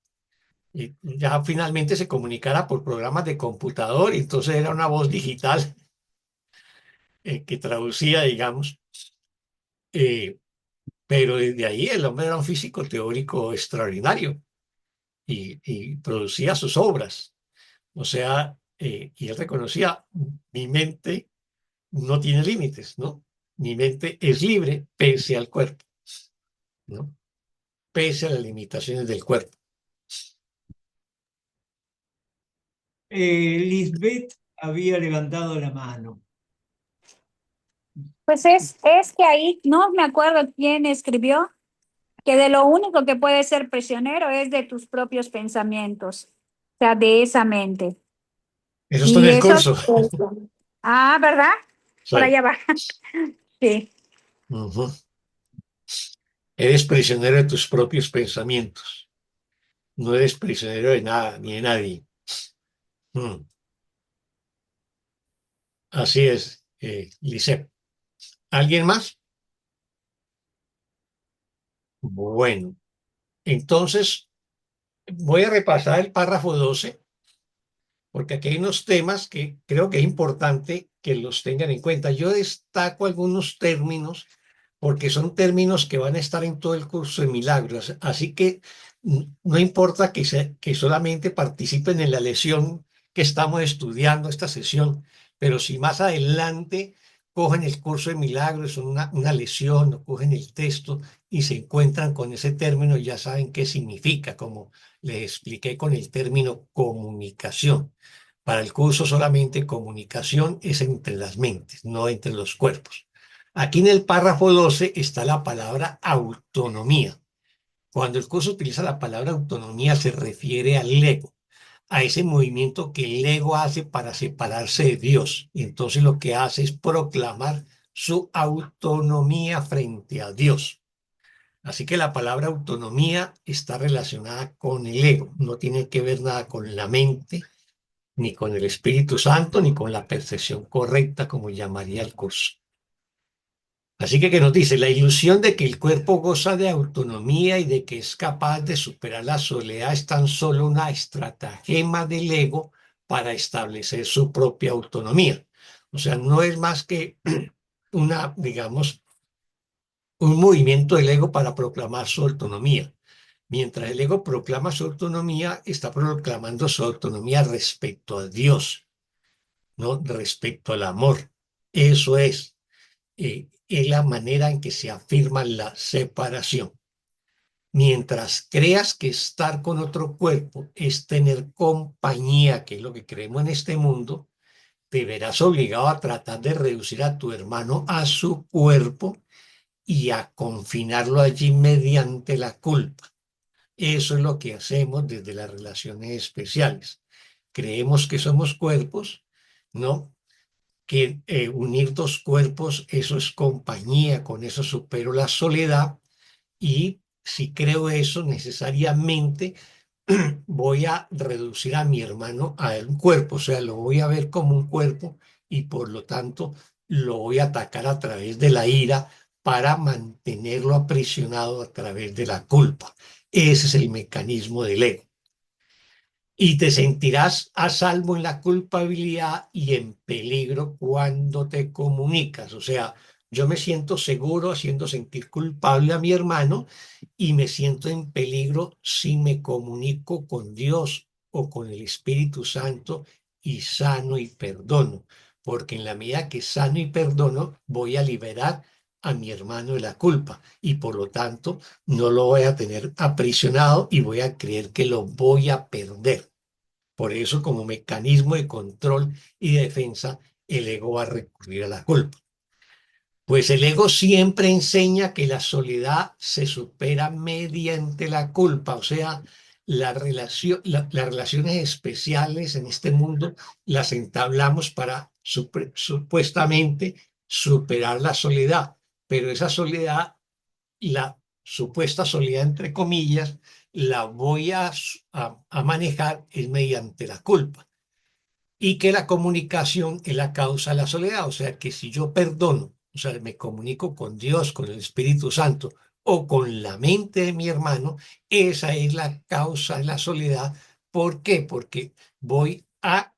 [SPEAKER 2] Y ya finalmente se comunicara por programas de computador y entonces era una voz digital que traducía, digamos. Eh, pero desde ahí el hombre era un físico teórico extraordinario y producía sus obras. O sea, y él reconocía, mi mente no tiene límites, ¿no? Mi mente es libre pese al cuerpo, ¿no? Pese a las limitaciones del cuerpo.
[SPEAKER 1] Lisbeth había levantado la mano.
[SPEAKER 9] Pues es que ahí no me acuerdo quién escribió que de lo único que puedes ser prisionero es de tus propios pensamientos, o sea, de esa mente.
[SPEAKER 2] Eso está en
[SPEAKER 9] Y
[SPEAKER 2] el
[SPEAKER 9] eso,
[SPEAKER 2] curso.
[SPEAKER 9] ¿verdad? Por
[SPEAKER 2] Sí.
[SPEAKER 9] allá va. Sí.
[SPEAKER 2] Ujú. Eres prisionero de tus propios pensamientos. No eres prisionero de nada ni de nadie. Mm. Así es, Lisette. ¿Alguien más? Bueno, entonces voy a repasar el párrafo 12 porque aquí hay unos temas que creo que es importante que los tengan en cuenta. Yo destaco algunos términos porque son términos que van a estar en todo el curso de milagros, así que no importa que solamente participen en la lección que estamos estudiando, esta sesión, pero si más adelante cogen el curso de milagros, una lección o cogen el texto y se encuentran con ese término, ya saben qué significa, como les expliqué con el término comunicación. Para el curso solamente comunicación es entre las mentes, no entre los cuerpos. Aquí en el párrafo 12 está la palabra autonomía. Cuando el curso utiliza la palabra autonomía se refiere al ego, a ese movimiento que el ego hace para separarse de Dios. Y entonces lo que hace es proclamar su autonomía frente a Dios. Así que la palabra autonomía está relacionada con el ego, no tiene que ver nada con la mente, ni con el Espíritu Santo, ni con la percepción correcta, como llamaría el curso. Así que nos dice, la ilusión de que el cuerpo goza de autonomía y de que es capaz de superar la soledad es tan solo una estratagema del ego para establecer su propia autonomía. O sea, no es más que una, digamos, un movimiento del ego para proclamar su autonomía. Mientras el ego proclama su autonomía, está proclamando su autonomía respecto a Dios, ¿no? Respecto al amor. Eso es la manera en que se afirma la separación. Mientras creas que estar con otro cuerpo es tener compañía, que es lo que creemos en este mundo, te verás obligado a tratar de reducir a tu hermano a su cuerpo y a confinarlo allí mediante la culpa. Eso es lo que hacemos desde las relaciones especiales. creemos que somos cuerpos, ¿no? Que unir dos cuerpos, eso es compañía, con eso supero la soledad, y si creo eso, necesariamente voy a reducir a mi hermano a un cuerpo, o sea, lo voy a ver como un cuerpo y por lo tanto lo voy a atacar a través de la ira para mantenerlo aprisionado a través de la culpa. Ese es el mecanismo del ego. Y te sentirás a salvo en la culpabilidad y en peligro cuando te comunicas. O sea, yo me siento seguro haciendo sentir culpable a mi hermano y me siento en peligro si me comunico con Dios o con el Espíritu Santo y sano y perdono. Porque en la medida que sano y perdono, voy a liberar a mi hermano de la culpa y por lo tanto no lo voy a tener aprisionado y voy a creer que lo voy a perder. Por eso, como mecanismo de control y defensa, el ego va a recurrir a la culpa. Pues el ego siempre enseña que la soledad se supera mediante la culpa, o sea, las relaciones especiales en este mundo las entablamos para supuestamente superar la soledad, pero esa soledad, la supuesta soledad entre comillas, la voy a manejar es mediante la culpa. Y que la comunicación es la causa de la soledad, o sea que si yo perdono, o sea, me comunico con Dios, con el Espíritu Santo o con la mente de mi hermano, esa es la causa de la soledad. ¿Por qué? Porque voy a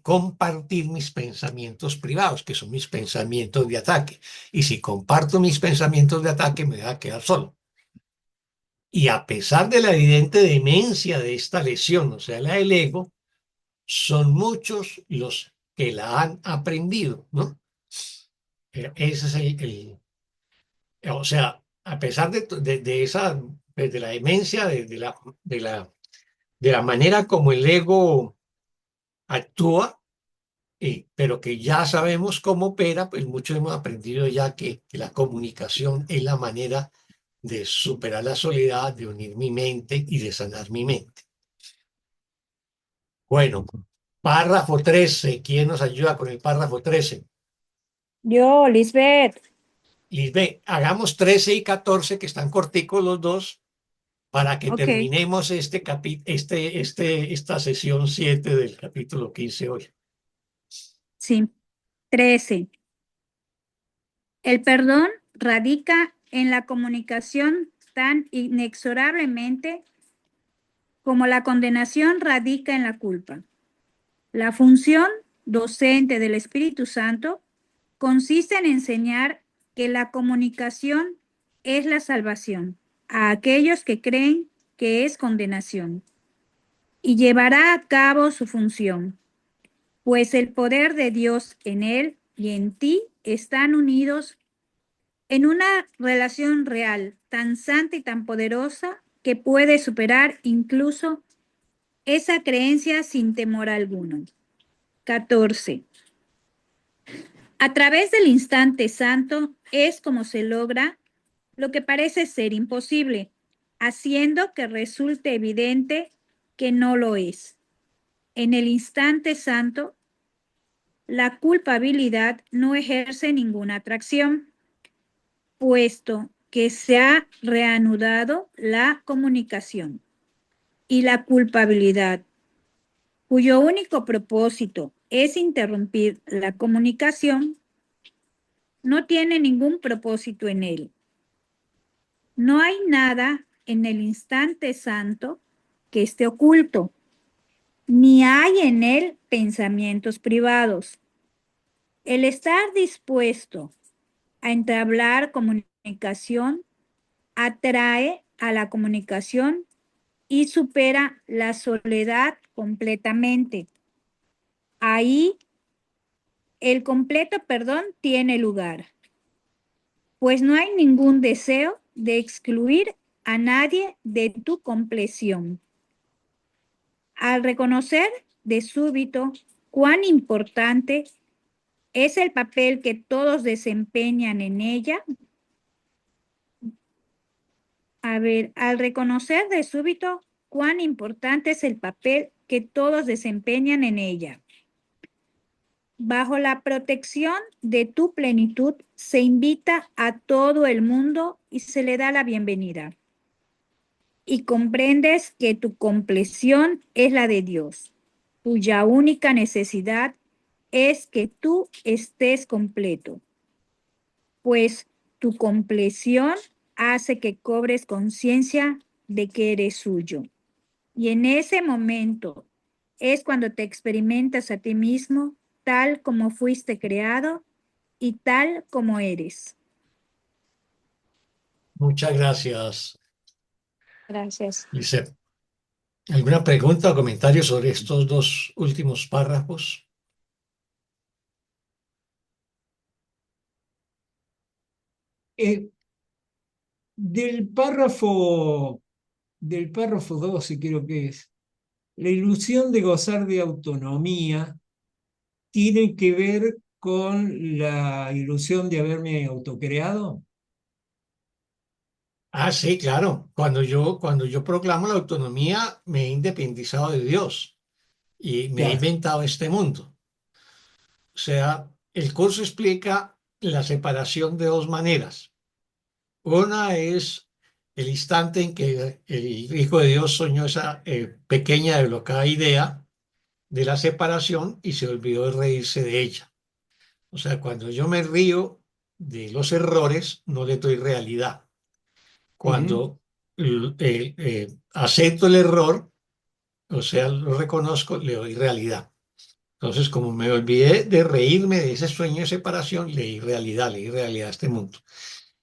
[SPEAKER 2] compartir mis pensamientos privados, que son mis pensamientos de ataque. Y si comparto mis pensamientos de ataque, me voy a quedar solo. Y a pesar de la evidente demencia de esta lesión, o sea, la del ego, son muchos los que la han aprendido, ¿no? Ese es o sea, a pesar de esa, de la demencia, de la manera como el ego actúa, pero que ya sabemos cómo opera, pues muchos hemos aprendido ya que la comunicación es la manera de superar la soledad, de unir mi mente y de sanar mi mente. Bueno, párrafo 13. ¿Quién nos ayuda con el párrafo 13?
[SPEAKER 9] Yo, Lisbeth.
[SPEAKER 2] Lisbeth, hagamos 13 y 14, que están corticos los dos, para que
[SPEAKER 9] Ok.
[SPEAKER 2] terminemos esta sesión 7 del capítulo 15 hoy.
[SPEAKER 9] Sí. 13. El perdón radica en la comunicación tan inexorablemente como la condenación radica en la culpa. La función docente del Espíritu Santo consiste en enseñar que la comunicación es la salvación a aquellos que creen que es condenación, y llevará a cabo su función, pues el poder de Dios en él y en ti están unidos en una relación real, tan santa y tan poderosa que puede superar incluso esa creencia sin temor alguno. 14. A través del instante santo es como se logra lo que parece ser imposible, haciendo que resulte evidente que no lo es. En el instante santo, la culpabilidad no ejerce ninguna atracción, puesto que se ha reanudado la comunicación, y la culpabilidad, cuyo único propósito es interrumpir la comunicación, no tiene ningún propósito en él. No hay nada en el instante santo que esté oculto, ni hay en él pensamientos privados. El estar dispuesto a entablar comunicación atrae a la comunicación y supera la soledad completamente. Ahí el completo perdón tiene lugar, pues no hay ningún deseo de excluir a nadie de tu compleción. Al reconocer de súbito cuán importante es el papel que todos desempeñan en ella, al reconocer de súbito cuán importante es el papel que todos desempeñan en ella. Bajo la protección de tu plenitud se invita a todo el mundo y se le da la bienvenida. Y comprendes que tu compleción es la de Dios, cuya única necesidad es que tú estés completo, pues tu compleción hace que cobres conciencia de que eres suyo. Y en ese momento es cuando te experimentas a ti mismo tal como fuiste creado y tal como eres.
[SPEAKER 2] Muchas gracias,
[SPEAKER 9] Gracias.
[SPEAKER 2] Lisette. ¿Alguna pregunta o comentario sobre estos dos últimos párrafos?
[SPEAKER 1] Eh, del párrafo, del párrafo 12 creo que es, la ilusión de gozar de autonomía tiene que ver con la ilusión de haberme autocreado.
[SPEAKER 2] Ah, sí, claro. Cuando yo proclamo la autonomía, me he independizado de Dios y me he
[SPEAKER 1] Claro.
[SPEAKER 2] inventado este mundo. O sea, el curso explica la separación de dos maneras. Una es el instante en que el Hijo de Dios soñó esa pequeña y locada idea de la separación y se olvidó de reírse de ella. O sea, cuando yo me río de los errores, no le doy realidad.
[SPEAKER 1] Ujú.
[SPEAKER 2] Cuando acepto el error, o sea, lo reconozco, le doy realidad. Entonces, como me olvidé de reírme de ese sueño de separación, le di realidad a este mundo.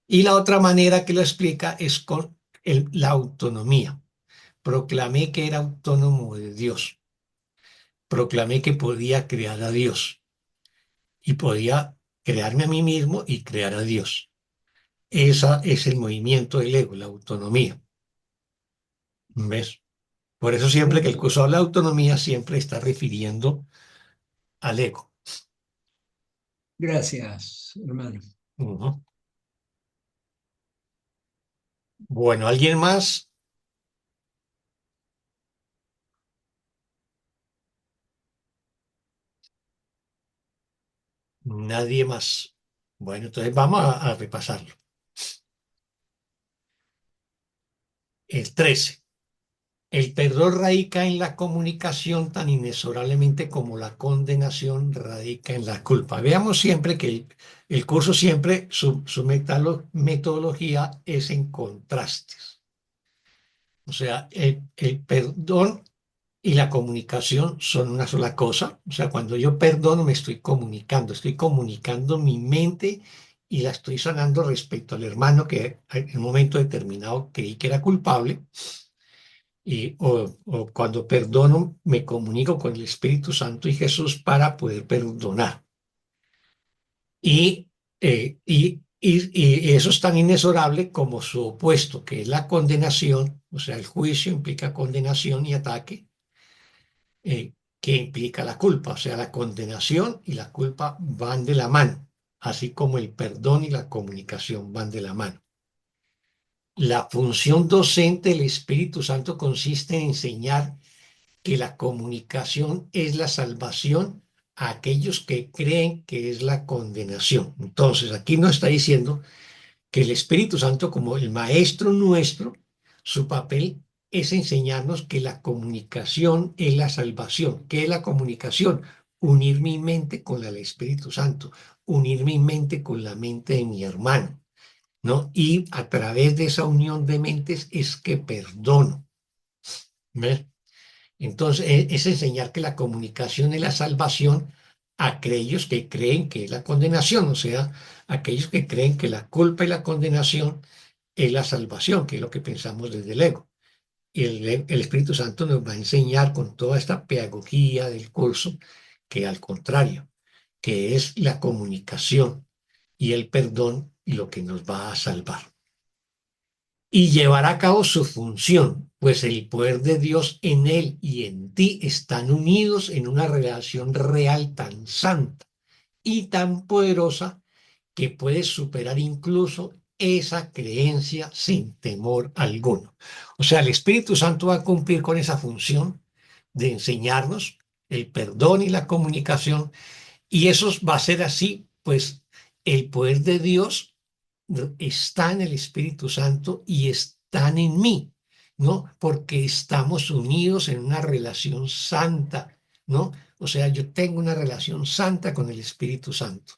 [SPEAKER 2] Y la otra manera que lo explica es con la autonomía. Proclamé que era autónomo de Dios. Proclamé que podía crear a Dios y podía crearme a mí mismo y crear a Dios. Ese es el movimiento del ego, la autonomía. ¿Ves? Por eso siempre que el curso habla de autonomía, siempre está refiriendo al ego.
[SPEAKER 1] Gracias, hermano.
[SPEAKER 2] Ujú. Bueno, ¿alguien más? Nadie más. Bueno, entonces vamos a repasarlo. El 13. El perdón radica en la comunicación tan inexorablemente como la condenación radica en la culpa. Veamos siempre que el curso siempre, su metodología es en contrastes. O sea, el perdón y la comunicación son una sola cosa. O sea, cuando yo perdono me estoy comunicando mi mente y la estoy sanando respecto al hermano que en un momento determinado creí que era culpable. O cuando perdono, me comunico con el Espíritu Santo y Jesús para poder perdonar. Y eso es tan inexorable como su opuesto, que es la condenación, o sea, el juicio implica condenación y ataque, que implica la culpa, o sea, la condenación y la culpa van de la mano, así como el perdón y la comunicación van de la mano. La función docente del Espíritu Santo consiste en enseñar que la comunicación es la salvación a aquellos que creen que es la condenación. Entonces, aquí nos está diciendo que el Espíritu Santo, como el maestro nuestro, su papel es enseñarnos que la comunicación es la salvación. ¿Qué es la comunicación? Unir mi mente con la del Espíritu Santo, unir mi mente con la mente de mi hermano, ¿no? Y a través de esa unión de mentes es que perdono. ¿Ves? Entonces, es enseñar que la comunicación es la salvación a aquellos que creen que es la condenación, o sea, aquellos que creen que la culpa y la condenación es la salvación, que es lo que pensamos desde el ego. Y el Espíritu Santo nos va a enseñar con toda esta pedagogía del curso que al contrario, que es la comunicación y el perdón lo que nos va a salvar y llevará a cabo su función, pues el poder de Dios en él y en ti están unidos en una relación real tan santa y tan poderosa que puede superar incluso esa creencia sin temor alguno. O sea, el Espíritu Santo va a cumplir con esa función de enseñarnos el perdón y la comunicación, y eso va a ser así, pues el poder de Dios está en el Espíritu Santo y están en mí, ¿no? Porque estamos unidos en una relación santa, ¿no? O sea, yo tengo una relación santa con el Espíritu Santo,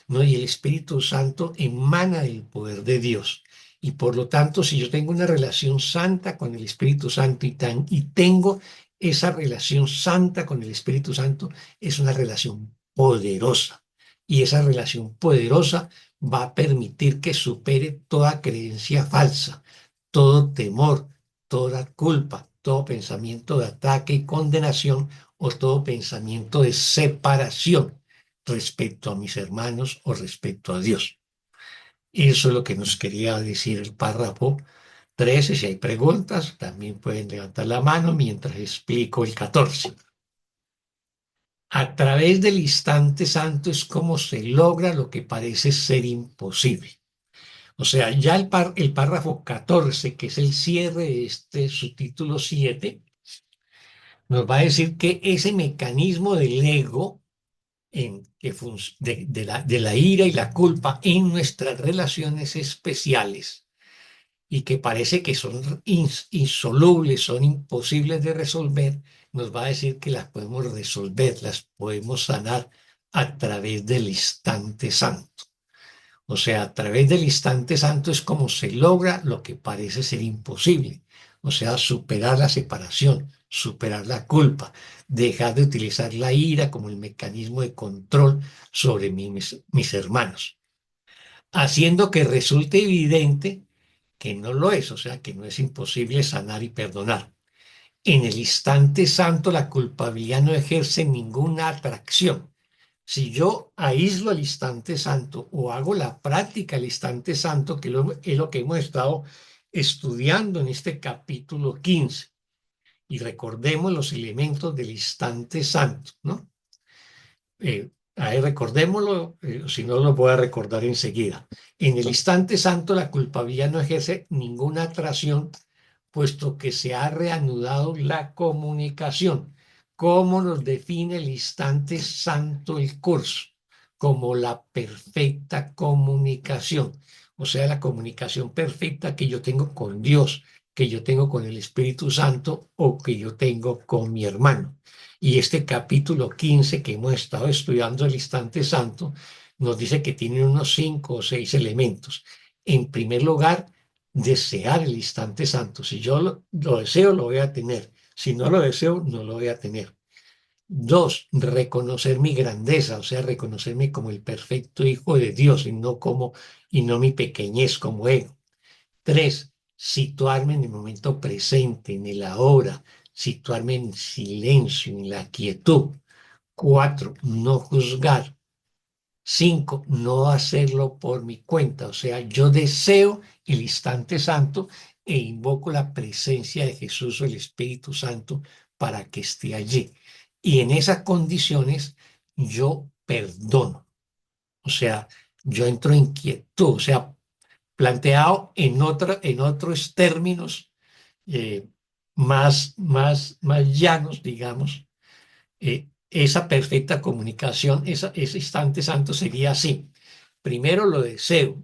[SPEAKER 2] ¿no? Y el Espíritu Santo emana del poder de Dios. Y por lo tanto, si yo tengo una relación santa con el Espíritu Santo y tengo esa relación santa con el Espíritu Santo, es una relación poderosa. Y esa relación poderosa va a permitir que supere toda creencia falsa, todo temor, toda culpa, todo pensamiento de ataque y condenación o todo pensamiento de separación respecto a mis hermanos o respecto a Dios. Eso es lo que nos quería decir el párrafo 13. Si hay preguntas, también pueden levantar la mano mientras explico el 14. A través del instante santo es como se logra lo que parece ser imposible. O sea, ya el párrafo 14, que es el cierre de este subtítulo 7, nos va a decir que ese mecanismo del ego de la ira y la culpa en nuestras relaciones especiales y que parece que son insolubles, son imposibles de resolver, nos va a decir que las podemos resolver, las podemos sanar a través del instante santo. O sea, a través del instante santo es como se logra lo que parece ser imposible. O sea, superar la separación, superar la culpa, dejar de utilizar la ira como el mecanismo de control sobre mis hermanos, haciendo que resulte evidente que no lo es, o sea, que no es imposible sanar y perdonar. En el instante santo la culpabilidad no ejerce ninguna atracción. Si yo aíslo el instante santo o hago la práctica del instante santo, que es lo que hemos estado estudiando en este capítulo 15, y recordemos los elementos del instante santo, ¿no? Ahí recordémoslo, si no lo voy a recordar enseguida. En el instante santo la culpabilidad no ejerce ninguna atracción, puesto que se ha reanudado la comunicación. ¿Cómo nos define el instante santo el curso? Como la perfecta comunicación, o sea, la comunicación perfecta que yo tengo con Dios, que yo tengo con el Espíritu Santo o que yo tengo con mi hermano. Y este capítulo 15 que hemos estado estudiando el instante santo nos dice que tiene unos 5 o 6 elementos. En primer lugar, desear el instante santo. Si yo lo deseo, lo voy a tener. Si no lo deseo, no lo voy a tener. 2, reconocer mi grandeza, o sea, reconocerme como el perfecto Hijo de Dios y no mi pequeñez como ego. 3, situarme en el momento presente, en el ahora, situarme en silencio, en la quietud. 4, no juzgar. 5, no hacerlo por mi cuenta, o sea, yo deseo el instante santo e invoco la presencia de Jesús o el Espíritu Santo para que esté allí. Y en esas condiciones yo perdono, o sea, yo entro en quietud, o sea, planteado en otros términos eh, más llanos, digamos, esa perfecta comunicación, ese instante santo sería así. Primero lo deseo.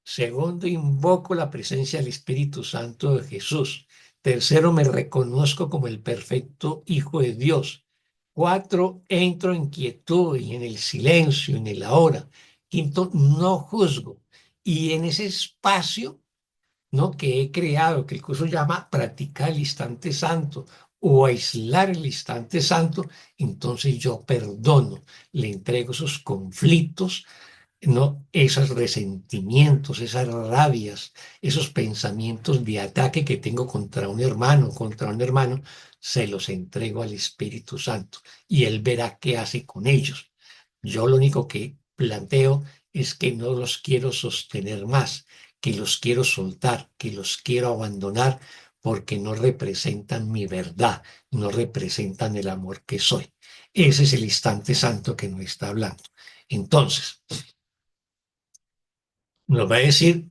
[SPEAKER 2] Segundo, invoco la presencia del Espíritu Santo de Jesús. Tercero, me reconozco como el perfecto Hijo de Dios. 4, entro en quietud y en el silencio, en el ahora. 5, no juzgo. Y en ese espacio, ¿no?, que he creado, que el curso llama practicar el instante santo o aislar el instante santo, entonces yo perdono, le entrego esos conflictos, ¿no?, esos resentimientos, esas rabias, esos pensamientos de ataque que tengo contra un hermano, se los entrego al Espíritu Santo y Él verá qué hace con ellos. Yo lo único que planteo es que no los quiero sostener más, que los quiero soltar, que los quiero abandonar porque no representan mi verdad, no representan el amor que soy. Ese es el instante santo que nos está hablando. Entonces, nos va a decir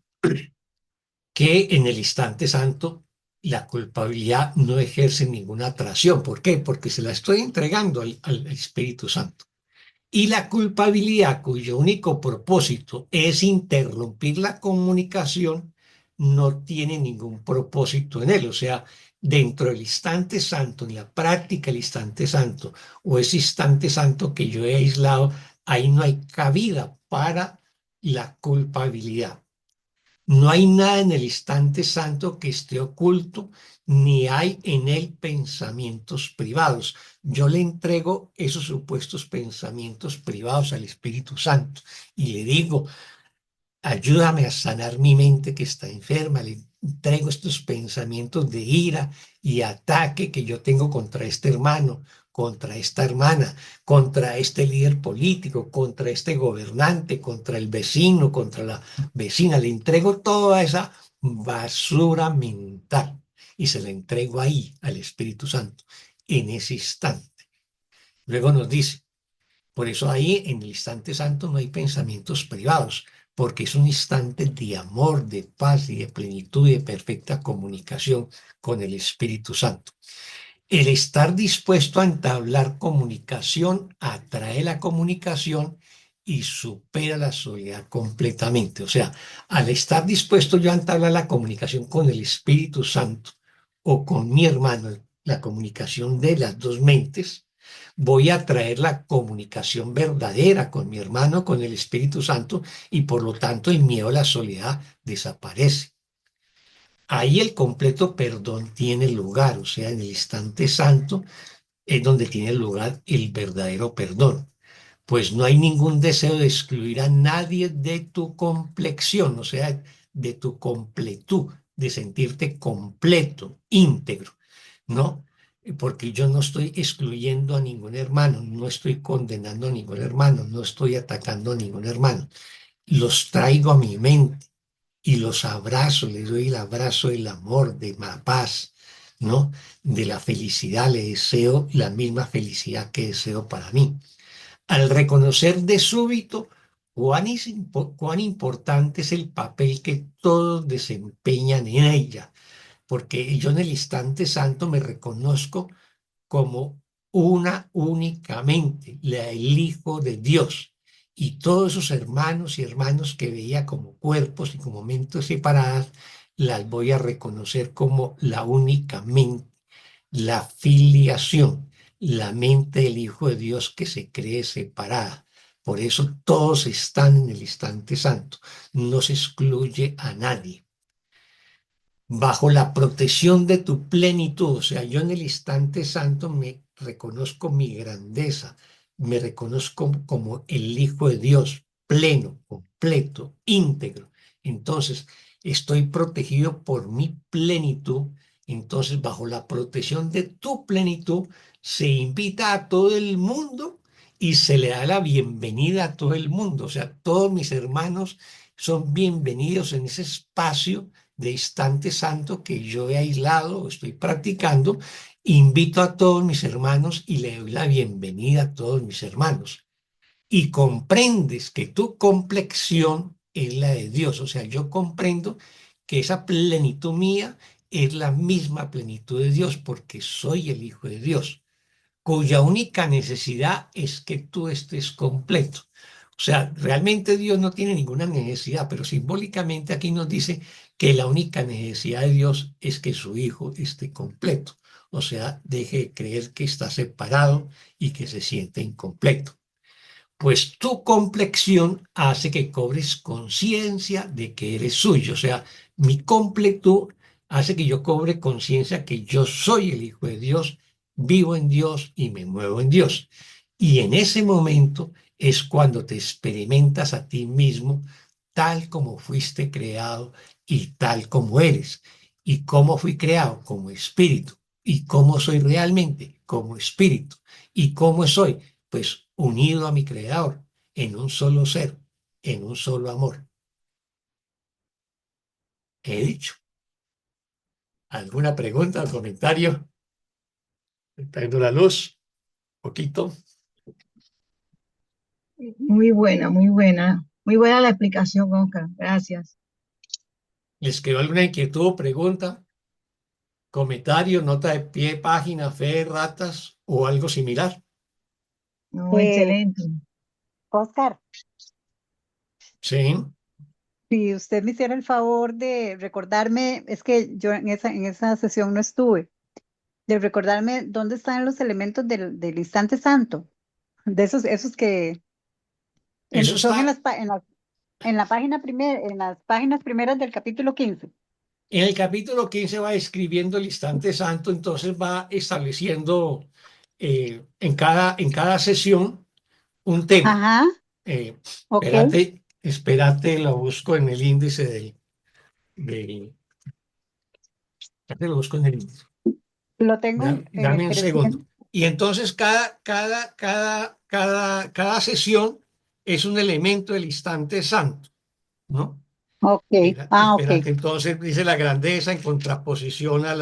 [SPEAKER 2] que en el instante santo la culpabilidad no ejerce ninguna atracción. ¿Por qué? Porque se la estoy entregando al Espíritu Santo. Y la culpabilidad, cuyo único propósito es interrumpir la comunicación, no tiene ningún propósito en él. O sea, dentro del instante santo, en la práctica del instante santo, o ese instante santo que yo he aislado, ahí no hay cabida para la culpabilidad. No hay nada en el instante santo que esté oculto, ni hay en él pensamientos privados. Yo le entrego esos supuestos pensamientos privados al Espíritu Santo y le digo, ayúdame a sanar mi mente que está enferma. Le entrego estos pensamientos de ira y ataque que yo tengo contra este hermano, contra esta hermana, contra este líder político, contra este gobernante, contra el vecino, contra la vecina. Le entrego toda esa basura mental y se la entrego ahí al Espíritu Santo en ese instante. Luego nos dice, por eso ahí en el instante santo no hay pensamientos privados, porque es un instante de amor, de paz y de plenitud y de perfecta comunicación con el Espíritu Santo. El estar dispuesto a entablar comunicación atrae la comunicación y supera la soledad completamente. O sea, al estar dispuesto yo a entablar la comunicación con el Espíritu Santo o con mi hermano, la comunicación de las dos mentes, voy a traer la comunicación verdadera con mi hermano, con el Espíritu Santo, y por lo tanto el miedo a la soledad desaparece. Ahí el completo perdón tiene lugar, o sea, en el instante santo es donde tiene lugar el verdadero perdón. Pues no hay ningún deseo de excluir a nadie de tu complexión, o sea, de tu completud, de sentirte completo, íntegro, ¿no? Porque yo no estoy excluyendo a ningún hermano, no estoy condenando a ningún hermano, no estoy atacando a ningún hermano. Los traigo a mi mente y los abrazo, les doy el abrazo del amor, de la paz, ¿no? De la felicidad, le deseo la misma felicidad que deseo para mí. Al reconocer de súbito cuán importante es el papel que todos desempeñan en ella, porque yo en el instante santo me reconozco como una únicamente, el Hijo de Dios. Y todos esos hermanos y hermanos que veía como cuerpos y como mentes separadas, las voy a reconocer como la única mente, la filiación, la mente del Hijo de Dios que se cree separada. Por eso todos están en el instante santo, no se excluye a nadie bajo la protección de tu plenitud. O sea, yo en el instante santo me reconozco mi grandeza, me reconozco como el Hijo de Dios, pleno, completo, íntegro. Entonces, estoy protegido por mi plenitud. Entonces, bajo la protección de tu plenitud, se invita a todo el mundo y se le da la bienvenida a todo el mundo. O sea, todos mis hermanos son bienvenidos en ese espacio de instante santo que yo he aislado o estoy practicando. Invito a todos mis hermanos y le doy la bienvenida a todos mis hermanos. Y comprendes que tu complexión es la de Dios. O sea, yo comprendo que esa plenitud mía es la misma plenitud de Dios porque soy el Hijo de Dios, cuya única necesidad es que tú estés completo. O sea, realmente Dios no tiene ninguna necesidad, pero simbólicamente aquí nos dice que la única necesidad de Dios es que su Hijo esté completo. O sea, deje de creer que está separado y que se siente incompleto. Pues tu complexión hace que cobres conciencia de que eres suyo. O sea, mi completud hace que yo cobre conciencia que yo soy el Hijo de Dios, vivo en Dios y me muevo en Dios. Y en ese momento es cuando te experimentas a ti mismo tal como fuiste creado y tal como eres. ¿Y cómo fui creado? Como espíritu. ¿Y cómo soy realmente? Como espíritu. ¿Y cómo soy? Pues unido a mi Creador, en un solo ser, en un solo amor. He dicho. ¿Alguna pregunta o comentario? Prendo la luz, poquito.
[SPEAKER 10] Muy buena, muy buena. Muy buena la explicación, Oscar. Gracias.
[SPEAKER 2] ¿Les quedó alguna inquietud o pregunta? comentario, nota de pie, página, fe, ratas o algo similar.
[SPEAKER 10] No,
[SPEAKER 3] Eh,
[SPEAKER 10] excelente.
[SPEAKER 3] Oscar,
[SPEAKER 2] Sí,
[SPEAKER 3] si usted me hiciera el favor de recordarme, es que yo en esa sesión no estuve, de recordarme dónde están los elementos del instante santo, de esos que
[SPEAKER 2] eso
[SPEAKER 3] son
[SPEAKER 2] está
[SPEAKER 3] en la página en las páginas primeras del capítulo 15.
[SPEAKER 2] en el capítulo 15, va escribiendo el instante santo, entonces va estableciendo en cada sesión un tema.
[SPEAKER 3] Ajá, ok,
[SPEAKER 2] Espérate, lo busco en el índice del- espérate, lo busco en el índice.
[SPEAKER 3] lo tengo
[SPEAKER 2] Dame un segundo.
[SPEAKER 3] 300.
[SPEAKER 2] Y entonces cada sesión es un elemento del instante santo, ¿no?
[SPEAKER 3] Ok, ok,
[SPEAKER 2] Espérate, entonces dice la grandeza en contraposición a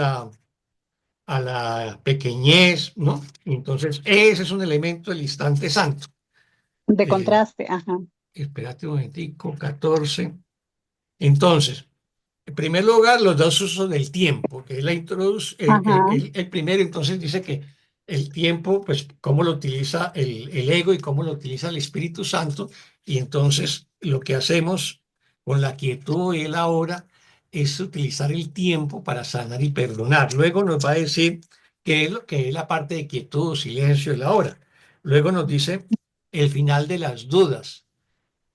[SPEAKER 2] la pequeñez, ¿no? Entonces ese es un elemento del instante santo.
[SPEAKER 3] de
[SPEAKER 2] Eh,
[SPEAKER 3] contraste, ajá,
[SPEAKER 2] Espérate un momentico, 14. Entonces, en primer lugar, los dos usos del tiempo, que es la introducción,
[SPEAKER 3] ajá,
[SPEAKER 2] el primero entonces dice que el tiempo, pues, cómo lo utiliza el ego y cómo lo utiliza el Espíritu Santo, y entonces lo que hacemos con la quietud y el ahora es utilizar el tiempo para sanar y perdonar. Luego nos va a decir qué es lo que es la parte de quietud, silencio y la hora. Luego nos dice el final de las dudas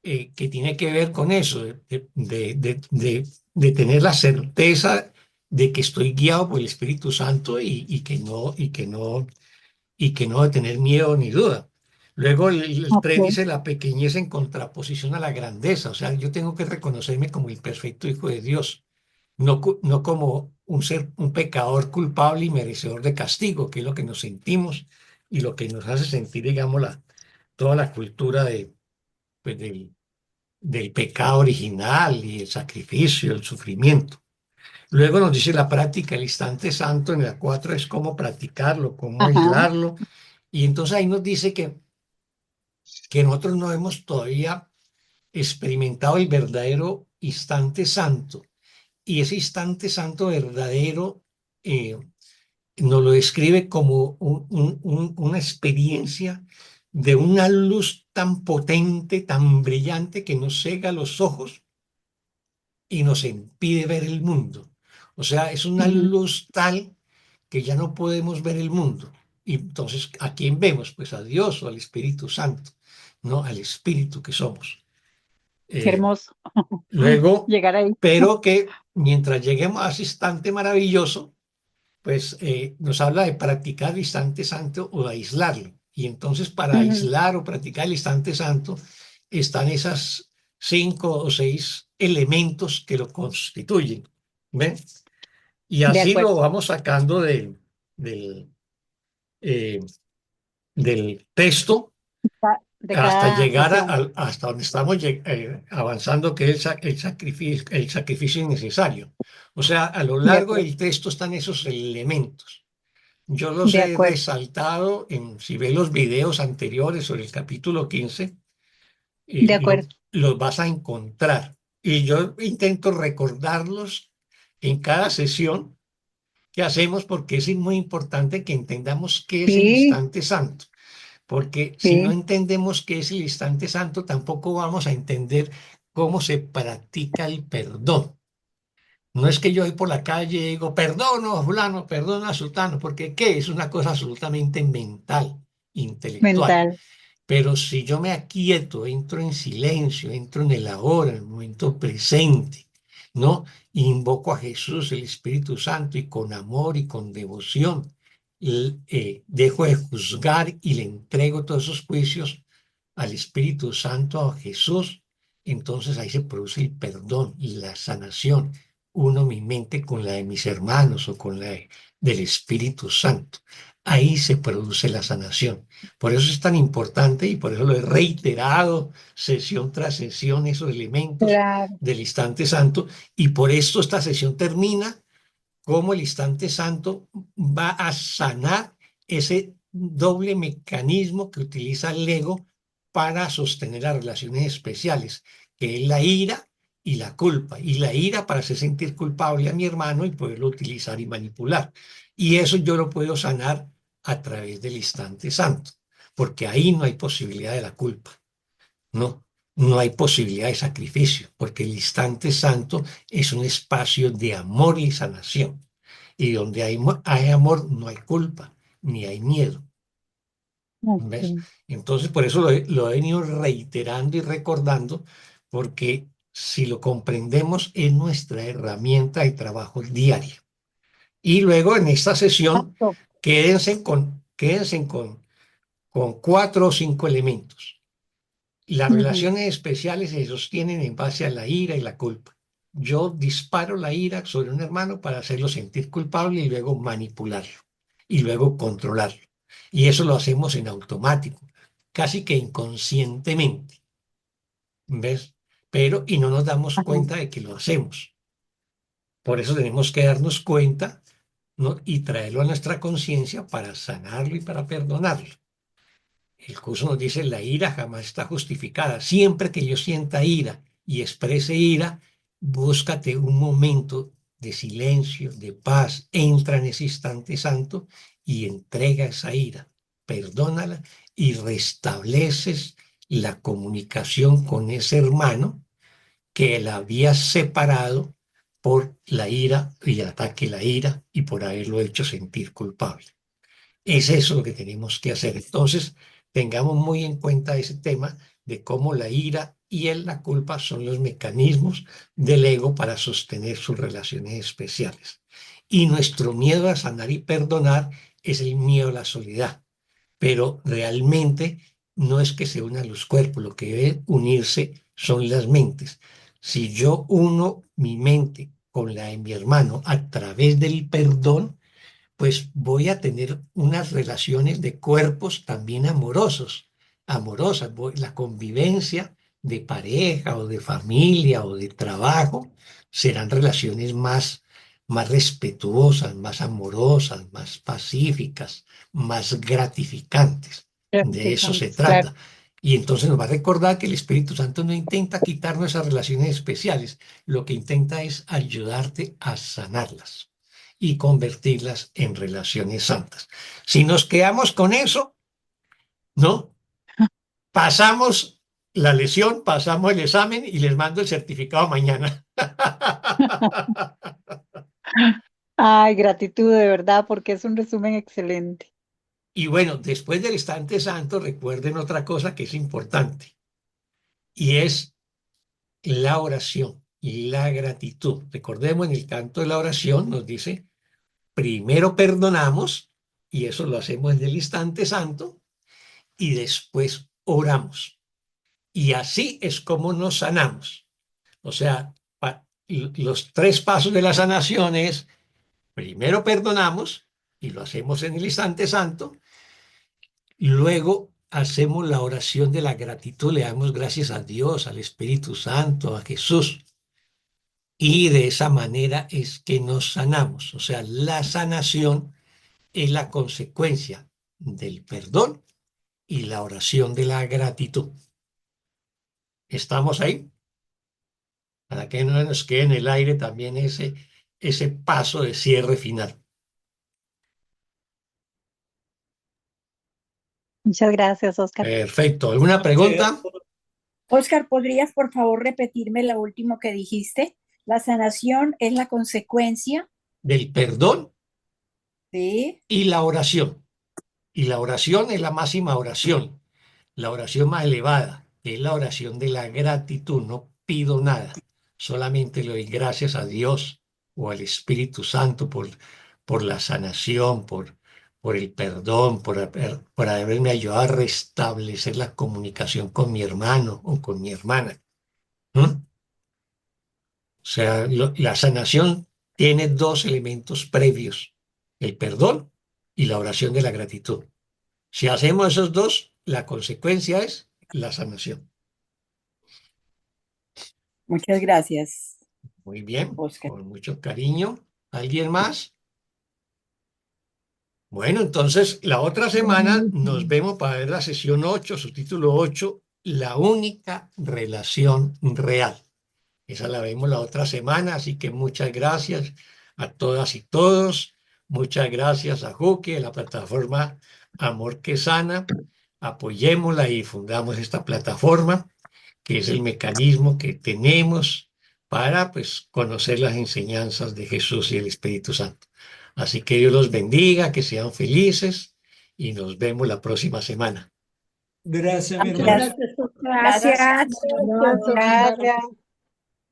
[SPEAKER 2] que tiene que ver con eso, de tener la certeza de que estoy guiado por el Espíritu Santo y que no de tener miedo ni duda. Luego el 3
[SPEAKER 3] ok,
[SPEAKER 2] dice la pequeñez en contraposición a la grandeza, o sea, yo tengo que reconocerme como el perfecto Hijo de Dios, no como un ser, un pecador culpable y merecedor de castigo, que es lo que nos sentimos y lo que nos hace sentir, digamos, toda la cultura pues, del pecado original y el sacrificio, el sufrimiento. Luego nos dice la práctica, el instante santo, en la 4 es cómo practicarlo, cómo
[SPEAKER 3] ajá,
[SPEAKER 2] aislarlo. Y entonces ahí nos dice que nosotros no hemos todavía experimentado el verdadero instante santo. Y ese instante santo verdadero eh, nos lo describe como una experiencia de una luz tan potente, tan brillante, que nos cega los ojos y nos impide ver el mundo. O sea, es una
[SPEAKER 3] ujú,
[SPEAKER 2] luz tal que ya no podemos ver el mundo. Y entonces, ¿a quién vemos? Pues a Dios o al Espíritu Santo, ¿no? Al Espíritu que somos.
[SPEAKER 3] qué
[SPEAKER 2] Eh,
[SPEAKER 3] hermoso
[SPEAKER 2] Luego,
[SPEAKER 3] llegar ahí.
[SPEAKER 2] pero que mientras lleguemos a ese instante maravilloso, pues nos habla de practicar el instante santo o de aislarlo. Y entonces para
[SPEAKER 3] Ujú,
[SPEAKER 2] aislar o practicar el instante santo están esas 5 o 6 elementos que lo constituyen. ¿Ven? Y
[SPEAKER 3] de
[SPEAKER 2] así lo
[SPEAKER 3] acuerdo,
[SPEAKER 2] vamos sacando del, eh, del texto
[SPEAKER 3] de
[SPEAKER 2] hasta
[SPEAKER 3] cada
[SPEAKER 2] llegar
[SPEAKER 3] sesión,
[SPEAKER 2] hasta donde estamos avanzando, que es el sacrificio innecesario. O sea, a lo
[SPEAKER 3] de
[SPEAKER 2] largo
[SPEAKER 3] acuerdo,
[SPEAKER 2] del texto están esos elementos. Yo los
[SPEAKER 3] de
[SPEAKER 2] he
[SPEAKER 3] acuerdo,
[SPEAKER 2] resaltado si ves los videos anteriores sobre el capítulo 15,
[SPEAKER 3] de acuerdo.
[SPEAKER 2] los vas a encontrar. Y yo intento recordarlos en cada sesión que hacemos porque es muy importante que entendamos qué es el
[SPEAKER 3] Sí,
[SPEAKER 2] instante santo. Porque si no
[SPEAKER 3] sí,
[SPEAKER 2] entendemos qué es el instante santo, tampoco vamos a entender cómo se practica el perdón. No es que yo voy por la calle y digo, perdono a fulano, perdono a sultano, porque ¿qué? Es una cosa absolutamente mental, intelectual.
[SPEAKER 3] mental,
[SPEAKER 2] Pero si yo me aquieto, entro en silencio, entro en el ahora, en el momento presente, ¿no? Invoco a Jesús, el Espíritu Santo, y con amor y con devoción, dejo de juzgar y le entrego todos esos juicios al Espíritu Santo, a Jesús, entonces ahí se produce el perdón y la sanación. Uno mi mente con la de mis hermanos o con del Espíritu Santo. Ahí se produce la sanación. Por eso es tan importante y por eso lo he reiterado sesión tras sesión, esos elementos
[SPEAKER 3] claro,
[SPEAKER 2] del instante santo. Y por esto esta sesión termina como el instante santo va a sanar ese doble mecanismo que utiliza el ego para sostener las relaciones especiales, que es la ira y la culpa y la ira para hacer sentir culpable a mi hermano y poderlo utilizar y manipular. Y eso yo lo puedo sanar a través del instante santo, porque ahí no hay posibilidad de la culpa, no, no hay posibilidad de sacrificio, porque el instante santo es un espacio de amor y sanación. Y donde hay amor no hay culpa, ni hay miedo. ¿Ves?
[SPEAKER 3] Ok.
[SPEAKER 2] Entonces, por eso lo he venido reiterando y recordando, porque si lo comprendemos es nuestra herramienta de trabajo diaria. Y luego en esta sesión,
[SPEAKER 3] Exacto.
[SPEAKER 2] quédense con 4 o 5 elementos. Las
[SPEAKER 3] Ujú.
[SPEAKER 2] relaciones especiales se sostienen en base a la ira y la culpa. Yo disparo la ira sobre un hermano para hacerlo sentir culpable y luego manipularlo y luego controlarlo. Y eso lo hacemos en automático, casi que inconscientemente, ¿ves? Pero y no nos damos
[SPEAKER 3] Ajá.
[SPEAKER 2] cuenta de que lo hacemos. Por eso tenemos que darnos cuenta, ¿no? Y traerlo a nuestra conciencia para sanarlo y para perdonarlo. El curso nos dice, la ira jamás está justificada. Siempre que yo sienta ira y exprese ira, búscate un momento de silencio, de paz, entra en ese instante santo y entrega esa ira, perdónala y restableces la comunicación con ese hermano que la había separado por la ira y el ataque a la ira y por haberlo hecho sentir culpable. Es eso lo que tenemos que hacer. Entonces, tengamos muy en cuenta ese tema de cómo la ira y la culpa son los mecanismos del ego para sostener sus relaciones especiales. Y nuestro miedo a sanar y perdonar es el miedo a la soledad. Pero realmente no es que se unan los cuerpos, lo que debe unirse son las mentes. Si yo uno mi mente con la de mi hermano a través del perdón, pues voy a tener unas relaciones de cuerpos también amorosas. La convivencia de pareja o de familia o de trabajo serán relaciones más respetuosas, más amorosas, más pacíficas, más gratificantes. De eso se
[SPEAKER 3] Gratificantes, claro.
[SPEAKER 2] trata. Y entonces nos va a recordar que el Espíritu Santo no intenta quitarnos esas relaciones especiales, lo que intenta es ayudarte a sanarlas y convertirlas en relaciones santas. Si nos quedamos con eso, ¿no? Pasamos la lesión, pasamos el examen y les mando el certificado mañana.
[SPEAKER 3] Ay, gratitud de verdad, porque es un resumen excelente.
[SPEAKER 2] Y bueno, después del instante santo, recuerden otra cosa que es importante, y es la oración y la gratitud. Recordemos, en el canto de la oración nos dice, primero perdonamos, y eso lo hacemos en el instante santo, y después oramos. Y así es como nos sanamos. O sea, los 3 pasos de la sanación es, primero perdonamos, y lo hacemos en el instante santo, y luego hacemos la oración de la gratitud, le damos gracias a Dios, al Espíritu Santo, a Jesús. Y de esa manera es que nos sanamos. O sea, la sanación es la consecuencia del perdón y la oración de la gratitud. ¿Estamos ahí? Para que no nos quede en el aire también ese paso de cierre final.
[SPEAKER 3] Muchas gracias, Oscar.
[SPEAKER 2] Perfecto. ¿Alguna pregunta?
[SPEAKER 6] Oscar, ¿podrías por favor repetirme lo último que dijiste? La sanación es la consecuencia
[SPEAKER 2] Del perdón
[SPEAKER 6] de...
[SPEAKER 2] y la oración. Y la oración es la máxima oración, la oración más elevada, que es la oración de la gratitud. No pido nada, solamente le doy gracias a Dios o al Espíritu Santo por la sanación, por el perdón, por haberme ayudado a restablecer la comunicación con mi hermano o con mi hermana. ¿Mm? O sea, la sanación tiene 2 elementos previos, el perdón y la oración de la gratitud. Si hacemos esos dos, la consecuencia es la sanación.
[SPEAKER 6] Muchas gracias,
[SPEAKER 2] Muy bien,
[SPEAKER 6] Oscar.
[SPEAKER 2] con mucho cariño. ¿Alguien más? Bueno, entonces la otra semana nos vemos para ver la sesión 8, su título 8, la única relación real. Esa la vemos la otra semana, así que muchas gracias a todas y todos. Muchas gracias a Juque, a la plataforma Amor que Sana. Apoyémosla y fundamos esta plataforma, que es el mecanismo que tenemos para, pues, conocer las enseñanzas de Jesús y el Espíritu Santo. Así que Dios los bendiga, que sean felices y nos vemos la próxima semana.
[SPEAKER 1] Gracias, mi
[SPEAKER 4] Muchas
[SPEAKER 1] hermano.
[SPEAKER 4] gracias.
[SPEAKER 9] Gracias.
[SPEAKER 3] Gracias.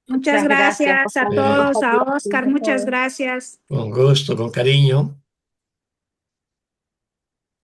[SPEAKER 9] Muchas
[SPEAKER 7] Muchas gracias
[SPEAKER 9] gracias a
[SPEAKER 7] por
[SPEAKER 2] Eh,
[SPEAKER 9] todos, a Oscar, muchas gracias.
[SPEAKER 2] Con gusto, con cariño.